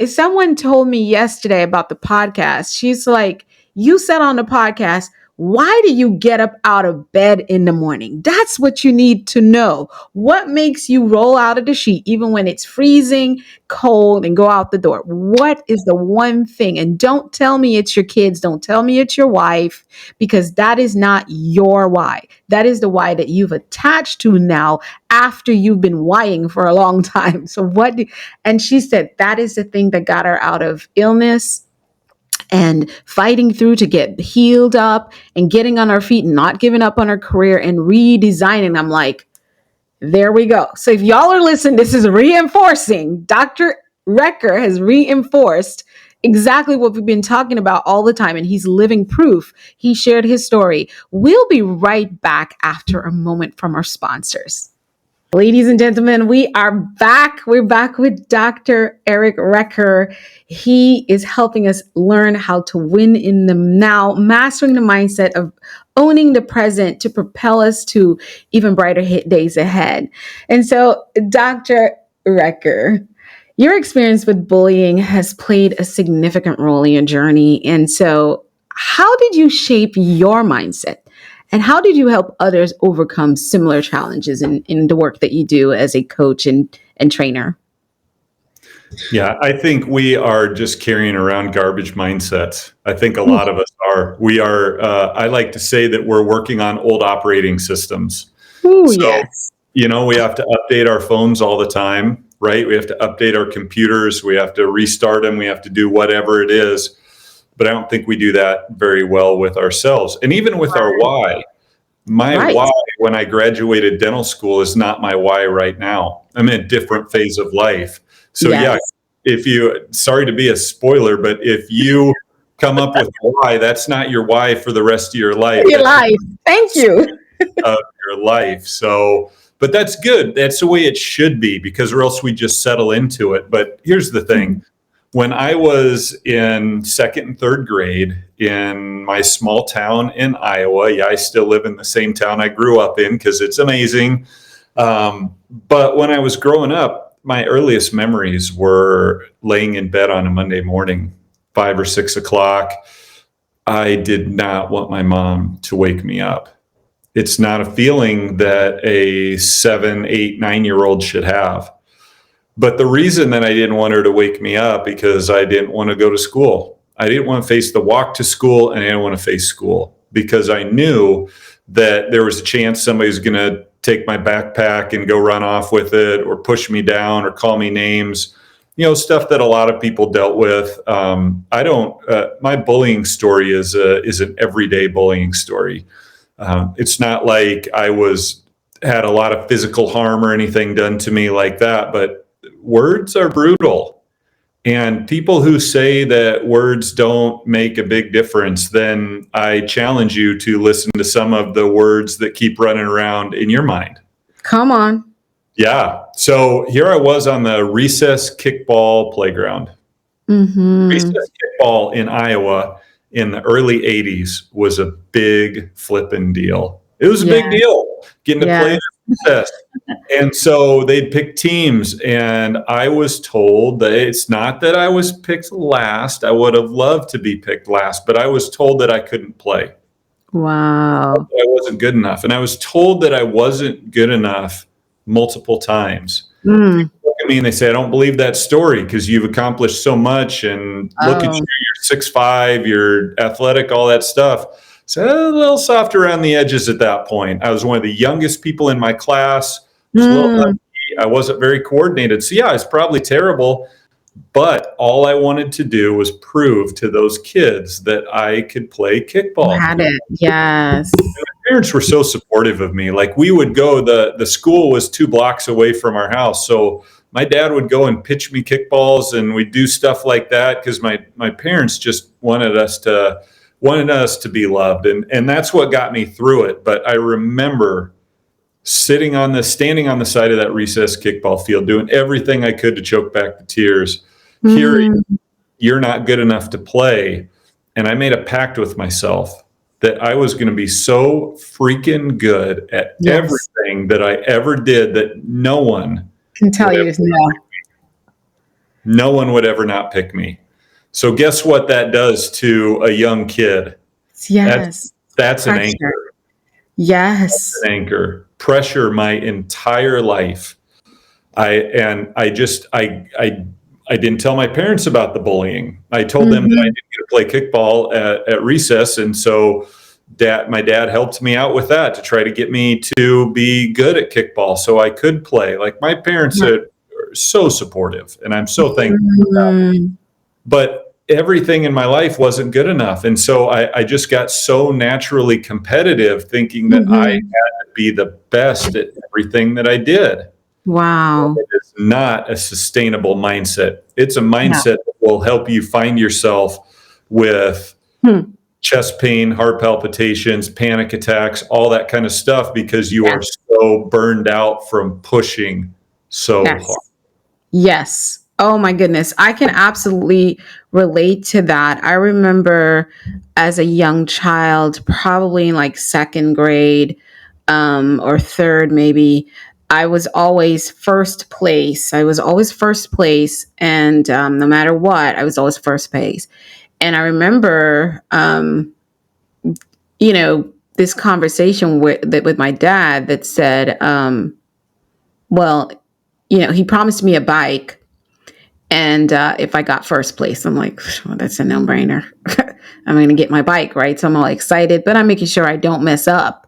Someone told me yesterday about the podcast. She's like, "You said on the podcast, why do you get up out of bed in the morning? That's what you need to know. What makes you roll out of the sheet even when it's freezing cold and go out the door? What is the one thing? And don't tell me it's your kids. Don't tell me it's your wife, because that is not your why. That is the why that you've attached to now after you've been whying for a long time. So and she said that is the thing that got her out of illness and fighting through to get healed up and getting on our feet and not giving up on our career and redesigning. I'm like, there we go. So if y'all are listening, this is reinforcing. Dr. Recker has reinforced exactly what we've been talking about all the time, and he's living proof. He shared his story. We'll be right back after a moment from our sponsors. Ladies and gentlemen, we are back. We're back with Dr. Eric Recker. He is helping us learn how to win in the now, mastering the mindset of owning the present to propel us to even brighter days ahead. And so, Dr. Recker, your experience with bullying has played a significant role in your journey. And so, how did you shape your mindset? And how did you help others overcome similar challenges in the work that you do as a coach and trainer? Yeah, I think we are just carrying around garbage mindsets. I think a lot of us are. We are, I like to say that we're working on old operating systems. Ooh, So, yes. we have to update our phones all the time, right? We have to update our computers. We have to restart them. We have to do whatever it is. But I don't think we do that very well with ourselves. And even with our why. My Right. why when I graduated dental school is not my why right now. I'm in a different phase of life. So Yes. sorry to be a spoiler, but if you come up with a why, that's not your why for the rest of your life. Your That's life. Thank you. of your life. So, but that's good. That's the way it should be, because or else we just settle into it. But here's the thing. When I was in second and third grade in my small town in Iowa, I still live in the same town I grew up in because it's amazing. But when I was growing up, my earliest memories were laying in bed on a Monday morning, 5 or 6 o'clock. I did not want my mom to wake me up. It's not a feeling that a 7, 8, 9-year-old should have. But the reason that I didn't want her to wake me up because I didn't want to go to school. I didn't want to face the walk to school, and I didn't want to face school because I knew that there was a chance somebody was going to take my backpack and go run off with it, or push me down, or call me names. Stuff that a lot of people dealt with. I don't. My bullying story is an everyday bullying story. It's not like I had a lot of physical harm or anything done to me like that, but words are brutal. And people who say that words don't make a big difference, then I challenge you to listen to some of the words that keep running around in your mind. Come on. Yeah. So here I was on the recess kickball playground. Mm-hmm. Recess kickball in Iowa in the early 80s was a big flipping deal. It was a big deal getting to play recess. And so they'd pick teams, and I was told that it's not that I was picked last. I would have loved to be picked last, but I was told that I couldn't play. Wow. I wasn't good enough. And I was told that I wasn't good enough multiple times. People look at me and they say, I don't believe that story because you've accomplished so much, and look at you, you're 6'5", you're athletic, all that stuff. So a little soft around the edges at that point. I was one of the youngest people in my class. I wasn't very coordinated. So yeah, it's probably terrible. But all I wanted to do was prove to those kids that I could play kickball. Had it. Yes. And my parents were so supportive of me. Like, we would go, the school was 2 blocks away from our house. So my dad would go and pitch me kickballs, and we'd do stuff like that because my parents just wanted us to be loved. And that's what got me through it. But I remember standing on the side of that recess kickball field, doing everything I could to choke back the tears, hearing you're not good enough to play. And I made a pact with myself that I was going to be so freaking good at everything that I ever did that no one can tell you no. No one would ever not pick me. So guess what that does to a young kid? Yes. That's an anchor. Yes. That's an anchor. Pressure my entire life. I didn't tell my parents about the bullying. I told them that I didn't get to play kickball at recess, and so my dad helped me out with that to try to get me to be good at kickball so I could play. Like, my parents are so supportive, and I'm so thankful for that. But everything in my life wasn't good enough. And so I just got so naturally competitive, thinking that I had to be the best at everything that I did. Wow. It is not a sustainable mindset. It's a mindset that will help you find yourself with chest pain, heart palpitations, panic attacks, all that kind of stuff, because you are so burned out from pushing so hard. Yes. Oh my goodness. I can absolutely relate to that. I remember as a young child, probably in like second grade, or third, maybe, I was always first place. And no matter what, I was always first place. And I remember, this conversation with my dad that said, he promised me a bike. And if I got first place, I'm like, well, that's a no-brainer. I'm going to get my bike, right? So I'm all excited, but I'm making sure I don't mess up.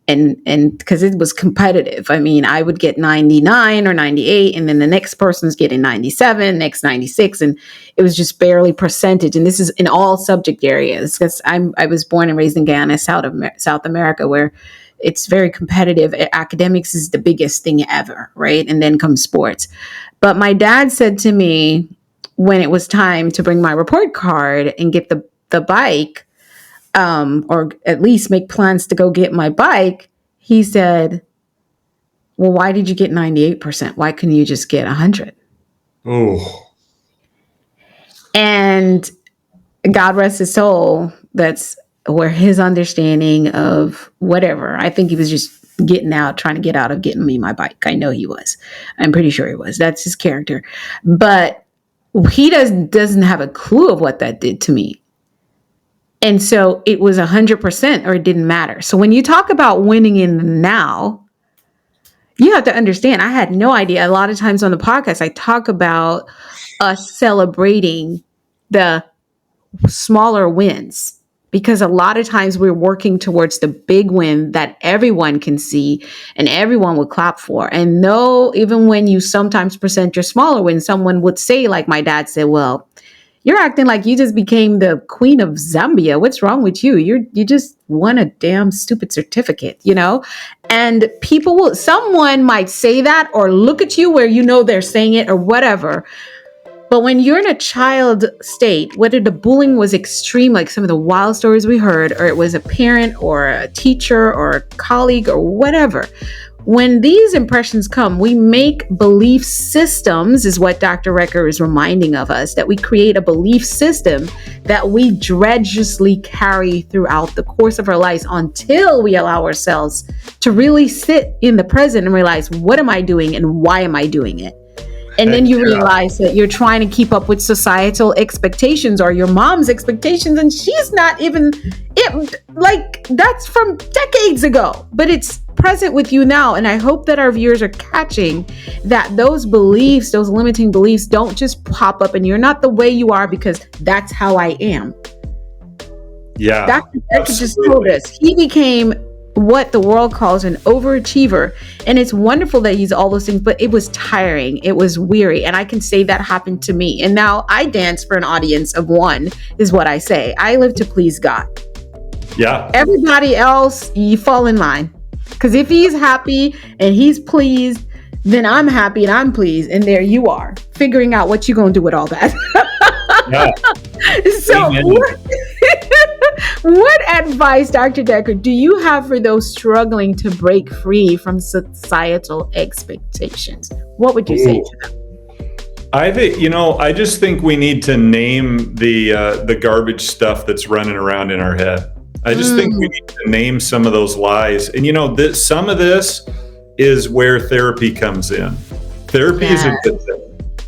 And because it was competitive. I mean, I would get 99 or 98, and then the next person's getting 97, next 96, and it was just barely percentage. And this is in all subject areas, because I was born and raised in Ghana, South America, where it's very competitive. Academics is the biggest thing ever, right? And then comes sports. But my dad said to me when it was time to bring my report card and get the bike, or at least make plans to go get my bike, he said, well, why did you get 98%? Why couldn't you just get 100? Oh. And God rest his soul, that's where his understanding of whatever, I think he was just trying to get out of getting me my bike. I know he was. I'm pretty sure he was. That's his character. But he doesn't have a clue of what that did to me. And so it was 100% or it didn't matter. So when you talk about winning in the now, you have to understand, I had no idea. A lot of times on the podcast, I talk about us celebrating the smaller wins, because a lot of times we're working towards the big win that everyone can see and everyone would clap for. And no, even when you sometimes present your smaller win, someone would say, like my dad said, well, you're acting like you just became the queen of Zambia. What's wrong with you? You just won a damn stupid certificate, you know? And someone might say that or look at you where you know they're saying it or whatever. But when you're in a child state, whether the bullying was extreme, like some of the wild stories we heard, or it was a parent or a teacher or a colleague or whatever, when these impressions come, we make belief systems, is what Dr. Recker is reminding of us, that we create a belief system that we dreadfully carry throughout the course of our lives until we allow ourselves to really sit in the present and realize, what am I doing and why am I doing it? And then you realize that you're trying to keep up with societal expectations or your mom's expectations, and she's not even like that's from decades ago, but it's present with you now. And I hope that our viewers are catching that those beliefs, those limiting beliefs, don't just pop up and you're not the way you are because that's how I am. Yeah. Dr. Becker just told us he became what the world calls an overachiever. And it's wonderful that he's all those things, but it was tiring. It was weary. And I can say that happened to me. And now I dance for an audience of one, is what I say. I live to please God. Yeah. Everybody else, you fall in line. Because if he's happy and he's pleased, then I'm happy and I'm pleased. And there you are, figuring out what you're going to do with all that. Yeah. So what advice, Dr. Decker, do you have for those struggling to break free from societal expectations? What would you say to them? I just think we need to name the garbage stuff that's running around in our head. I just think we need to name some of those lies. And some of this is where therapy comes in. Therapy is a good thing.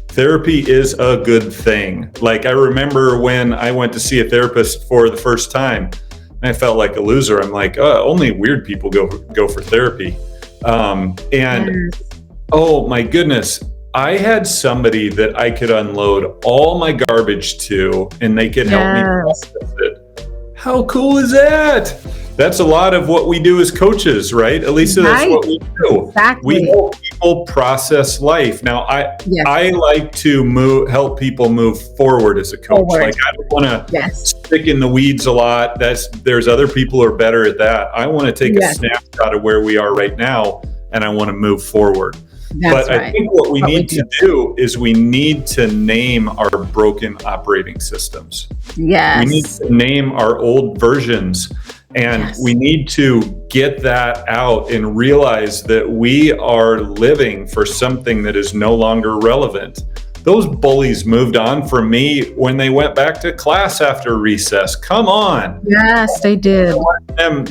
Therapy is a good thing. Like I remember when I went to see a therapist for the first time, and I felt like a loser. I'm like, only weird people go for therapy. Oh my goodness, I had somebody that I could unload all my garbage to, and they could help me process it. How cool is that? That's a lot of what we do as coaches, right? Alisa, that's what we do. Exactly. We help people process life. Now, I like to help people move forward as a coach. Like I don't want to stick in the weeds a lot. There's other people who are better at that. I want to take a snapshot of where we are right now, and I want to move forward. I think what we need to do is we need to name our broken operating systems. Yes. We need to name our old versions. And we need to get that out and realize that we are living for something that is no longer relevant. Those bullies moved on from me when they went back to class after recess. Come on. Yes, they did. I let them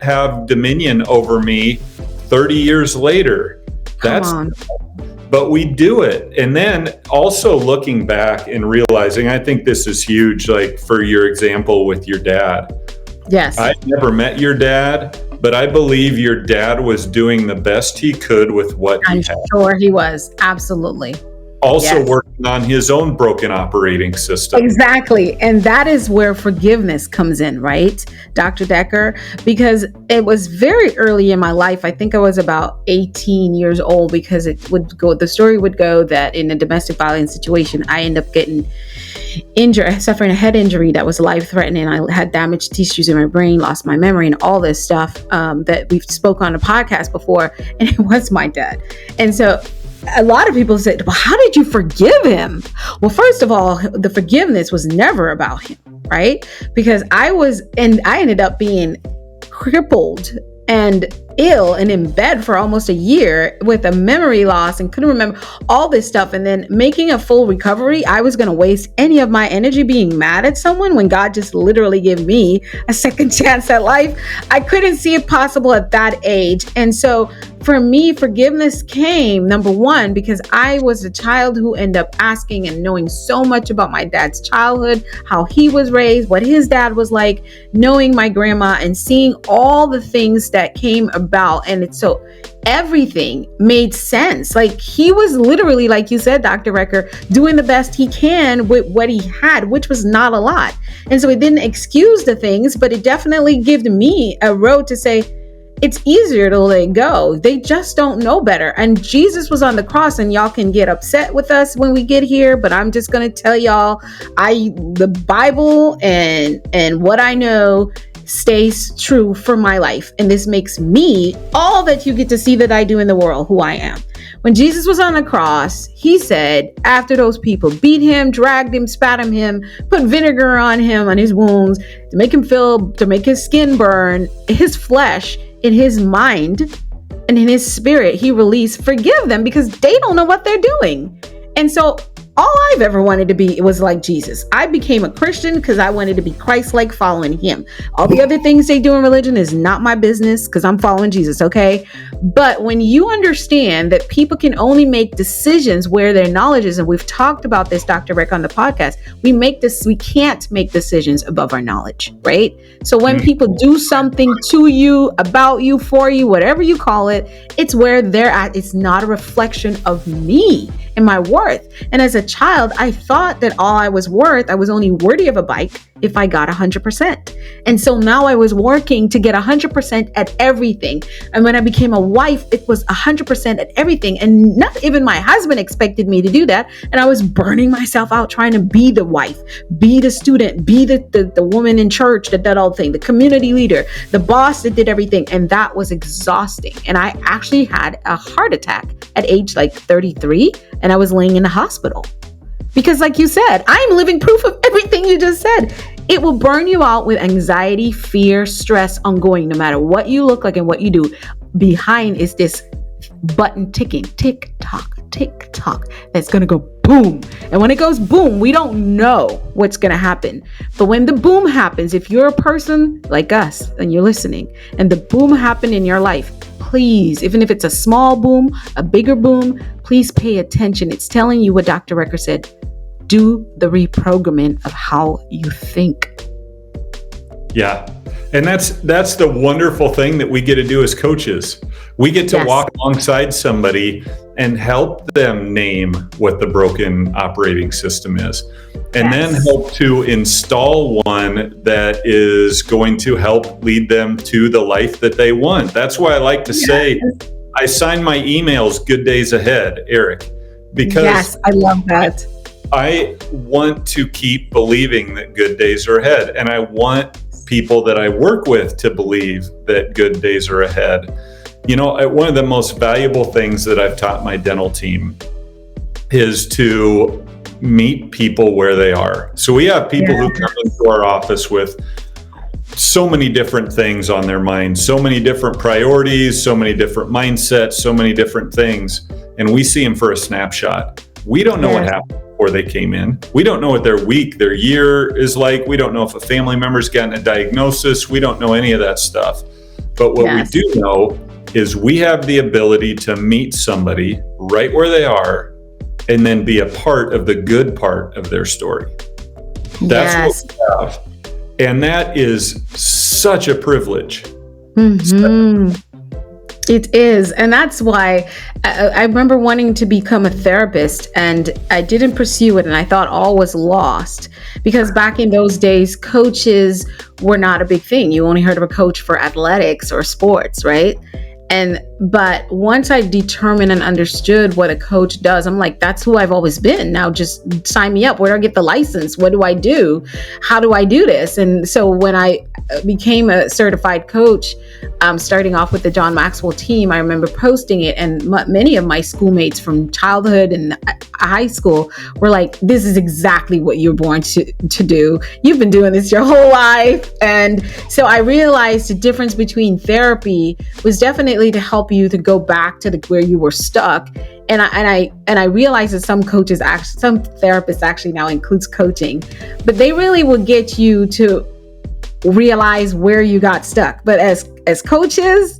have dominion over me 30 years later. But we do it. And then also looking back and realizing, I think this is huge, like for your example with your dad. Yes. I never met your dad, but I believe your dad was doing the best he could with what he had. I'm sure he was. Absolutely. Also working on his own broken operating system. Exactly. And that is where forgiveness comes in, right, Dr. Decker? Because it was very early in my life. I think I was about 18 years old, because the story would go that in a domestic violence situation, I ended up getting injured, suffering a head injury that was life-threatening. I had damaged tissues in my brain, lost my memory, and all this stuff that we've spoke on the podcast before. And it was my dad. And so a lot of people said, well, how did you forgive him? Well, first of all, the forgiveness was never about him, right? Because I ended up being crippled and ill and in bed for almost a year with a memory loss and couldn't remember all this stuff. And then making a full recovery, I was going to waste any of my energy being mad at someone when God just literally gave me a second chance at life. I couldn't see it possible at that age. And so for me, forgiveness came, number one, because I was a child who ended up asking and knowing so much about my dad's childhood, how he was raised, what his dad was like, knowing my grandma and seeing all the things that came about about. And it's so everything made sense. Like he was literally, like you said, Dr. Recker, doing the best he can with what he had, which was not a lot. And so it didn't excuse the things, but it definitely gave me a road to say, it's easier to let go. They just don't know better. And Jesus was on the cross, and y'all can get upset with us when we get here, but I'm just going to tell y'all, the Bible and what I know stays true for my life. And this makes me all that you get to see that I do in the world, who I am. When Jesus was on the cross, he said, after those people beat him, dragged him, spat on him, put vinegar on him, on his wounds, to make his skin burn, his flesh, in his mind and in his spirit, he released, forgive them because they don't know what they're doing. And so all I've ever wanted to be was like Jesus. I became a Christian because I wanted to be Christ-like, following him. All the other things they do in religion is not my business because I'm following Jesus, okay? But when you understand that people can only make decisions where their knowledge is, and we've talked about this, Dr. Rick, on the podcast, we can't make decisions above our knowledge, right? So when people do something to you, about you, for you, whatever you call it, it's where they're at. It's not a reflection of me and my worth. And as a child, I thought that all I was only worthy of a bike if I got 100%. And so now I was working to get 100% at everything. And when I became a wife, it was 100% at everything. And not even my husband expected me to do that. And I was burning myself out trying to be the wife, be the student, be the woman in church that did all the thing, the community leader, the boss that did everything. And that was exhausting. And I actually had a heart attack at age like 33. And I was laying in the hospital because, like you said, I'm living proof of everything you just said. It will burn you out with anxiety, fear, stress, ongoing, no matter what you look like and what you do. Behind is this button ticking, tick tock, that's going to go boom. And when it goes boom, we don't know what's going to happen. But when the boom happens, if you're a person like us and you're listening and the boom happened in your life, please, even if it's a small boom, a bigger boom, please pay attention. It's telling you what Dr. Recker said. Do the reprogramming of how you think. Yeah. And that's the wonderful thing that we get to do as coaches. We get to walk alongside somebody and help them name what the broken operating system is. And then help to install one that is going to help lead them to the life that they want. That's why I like to say, I sign my emails good days ahead, Eric, because I love that. I want to keep believing that good days are ahead. And I want people that I work with to believe that good days are ahead. You know, one of the most valuable things that I've taught my dental team is to meet people where they are. So we have people who come into our office with so many different things on their mind, so many different priorities, so many different mindsets, so many different things. And we see them for a snapshot. We don't know what happened before they came in. We don't know what their week, their year is like. We don't know if a family member's gotten a diagnosis. We don't know any of that stuff. But what we do know is we have the ability to meet somebody right where they are and then be a part of the good part of their story. That's what we have. And that is such a privilege. Mm-hmm. It is. And that's why I remember wanting to become a therapist, and I didn't pursue it, and I thought all was lost because back in those days, coaches were not a big thing. You only heard of a coach for athletics or sports, right? But once I determined and understood what a coach does, I'm like, that's who I've always been. Now just sign me up. Where do I get the license? What do I do? How do I do this? And so when I became a certified coach, starting off with the John Maxwell team, I remember posting it, and many of my schoolmates from childhood and high school were like, this is exactly what you're born to do. You've been doing this your whole life. And so I realized the difference between therapy was definitely to help you to go back to where you were stuck. And I realized that some therapists actually now includes coaching, but they really will get you to realize where you got stuck. But as coaches,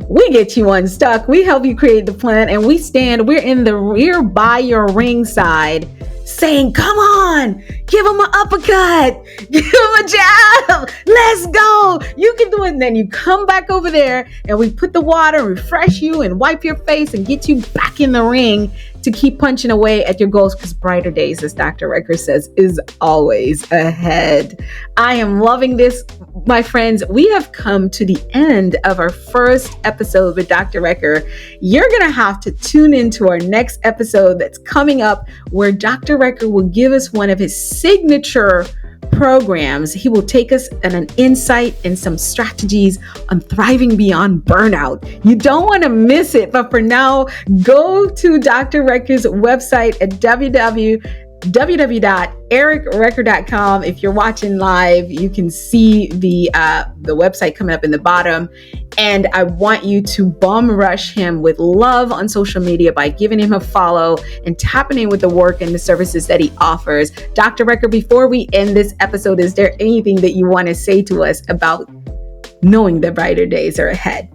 we get you unstuck. We help you create the plan, and we're by your ringside saying, come on, give him an uppercut, give him a jab, let's go, you can do it. And then you come back over there and we put the water, refresh you and wipe your face and get you back in the ring to keep punching away at your goals, because brighter days, as Dr. Recker says, is always ahead. I am loving this, my friends. We have come to the end of our first episode with Dr. Recker. You're going to have to tune into our next episode that's coming up, where Dr. Recker will give us one of his signature programs. He will take us on an insight and some strategies on thriving beyond burnout. You don't want to miss it. But for now, go to Dr. Recker's website at www.ericrecker.com. If you're watching live, you can see the website coming up in the bottom. And I want you to bum rush him with love on social media by giving him a follow and tapping in with the work and the services that he offers. Dr. Recker, before we end this episode, is there anything that you want to say to us about knowing that brighter days are ahead?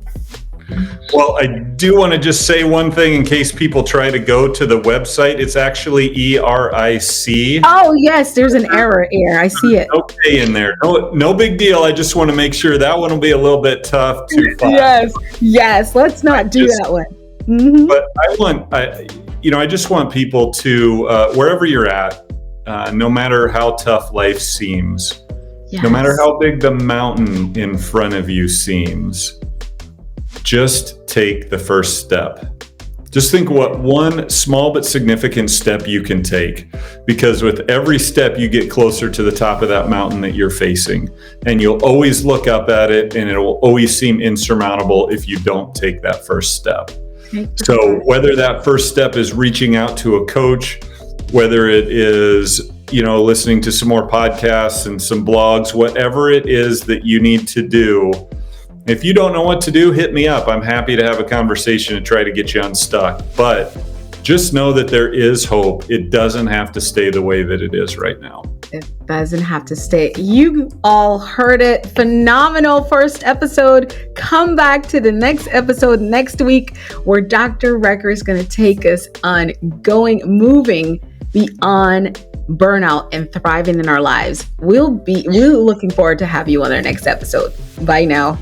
Well, I do want to just say one thing in case people try to go to the website. It's actually ERIC. Oh, yes, there's an error here. I see it. Okay, in there. No big deal. I just want to make sure that one will be a little bit tough to find. Yes. Let's not do that one. Mm-hmm. But I just want people to, wherever you're at, no matter how tough life seems, no matter how big the mountain in front of you seems, just take the first step. Just think what one small but significant step you can take, because with every step you get closer to the top of that mountain that you're facing, and you'll always look up at it and it will always seem insurmountable if you don't take that first step. So whether that first step is reaching out to a coach, whether it is, listening to some more podcasts and some blogs, whatever it is that you need to do. If you don't know what to do, hit me up. I'm happy to have a conversation and try to get you unstuck. But just know that there is hope. It doesn't have to stay the way that it is right now. It doesn't have to stay. You all heard it. Phenomenal first episode. Come back to the next episode next week, where Dr. Recker is going to take us on moving beyond burnout and thriving in our lives. We're looking forward to have you on our next episode. Bye now.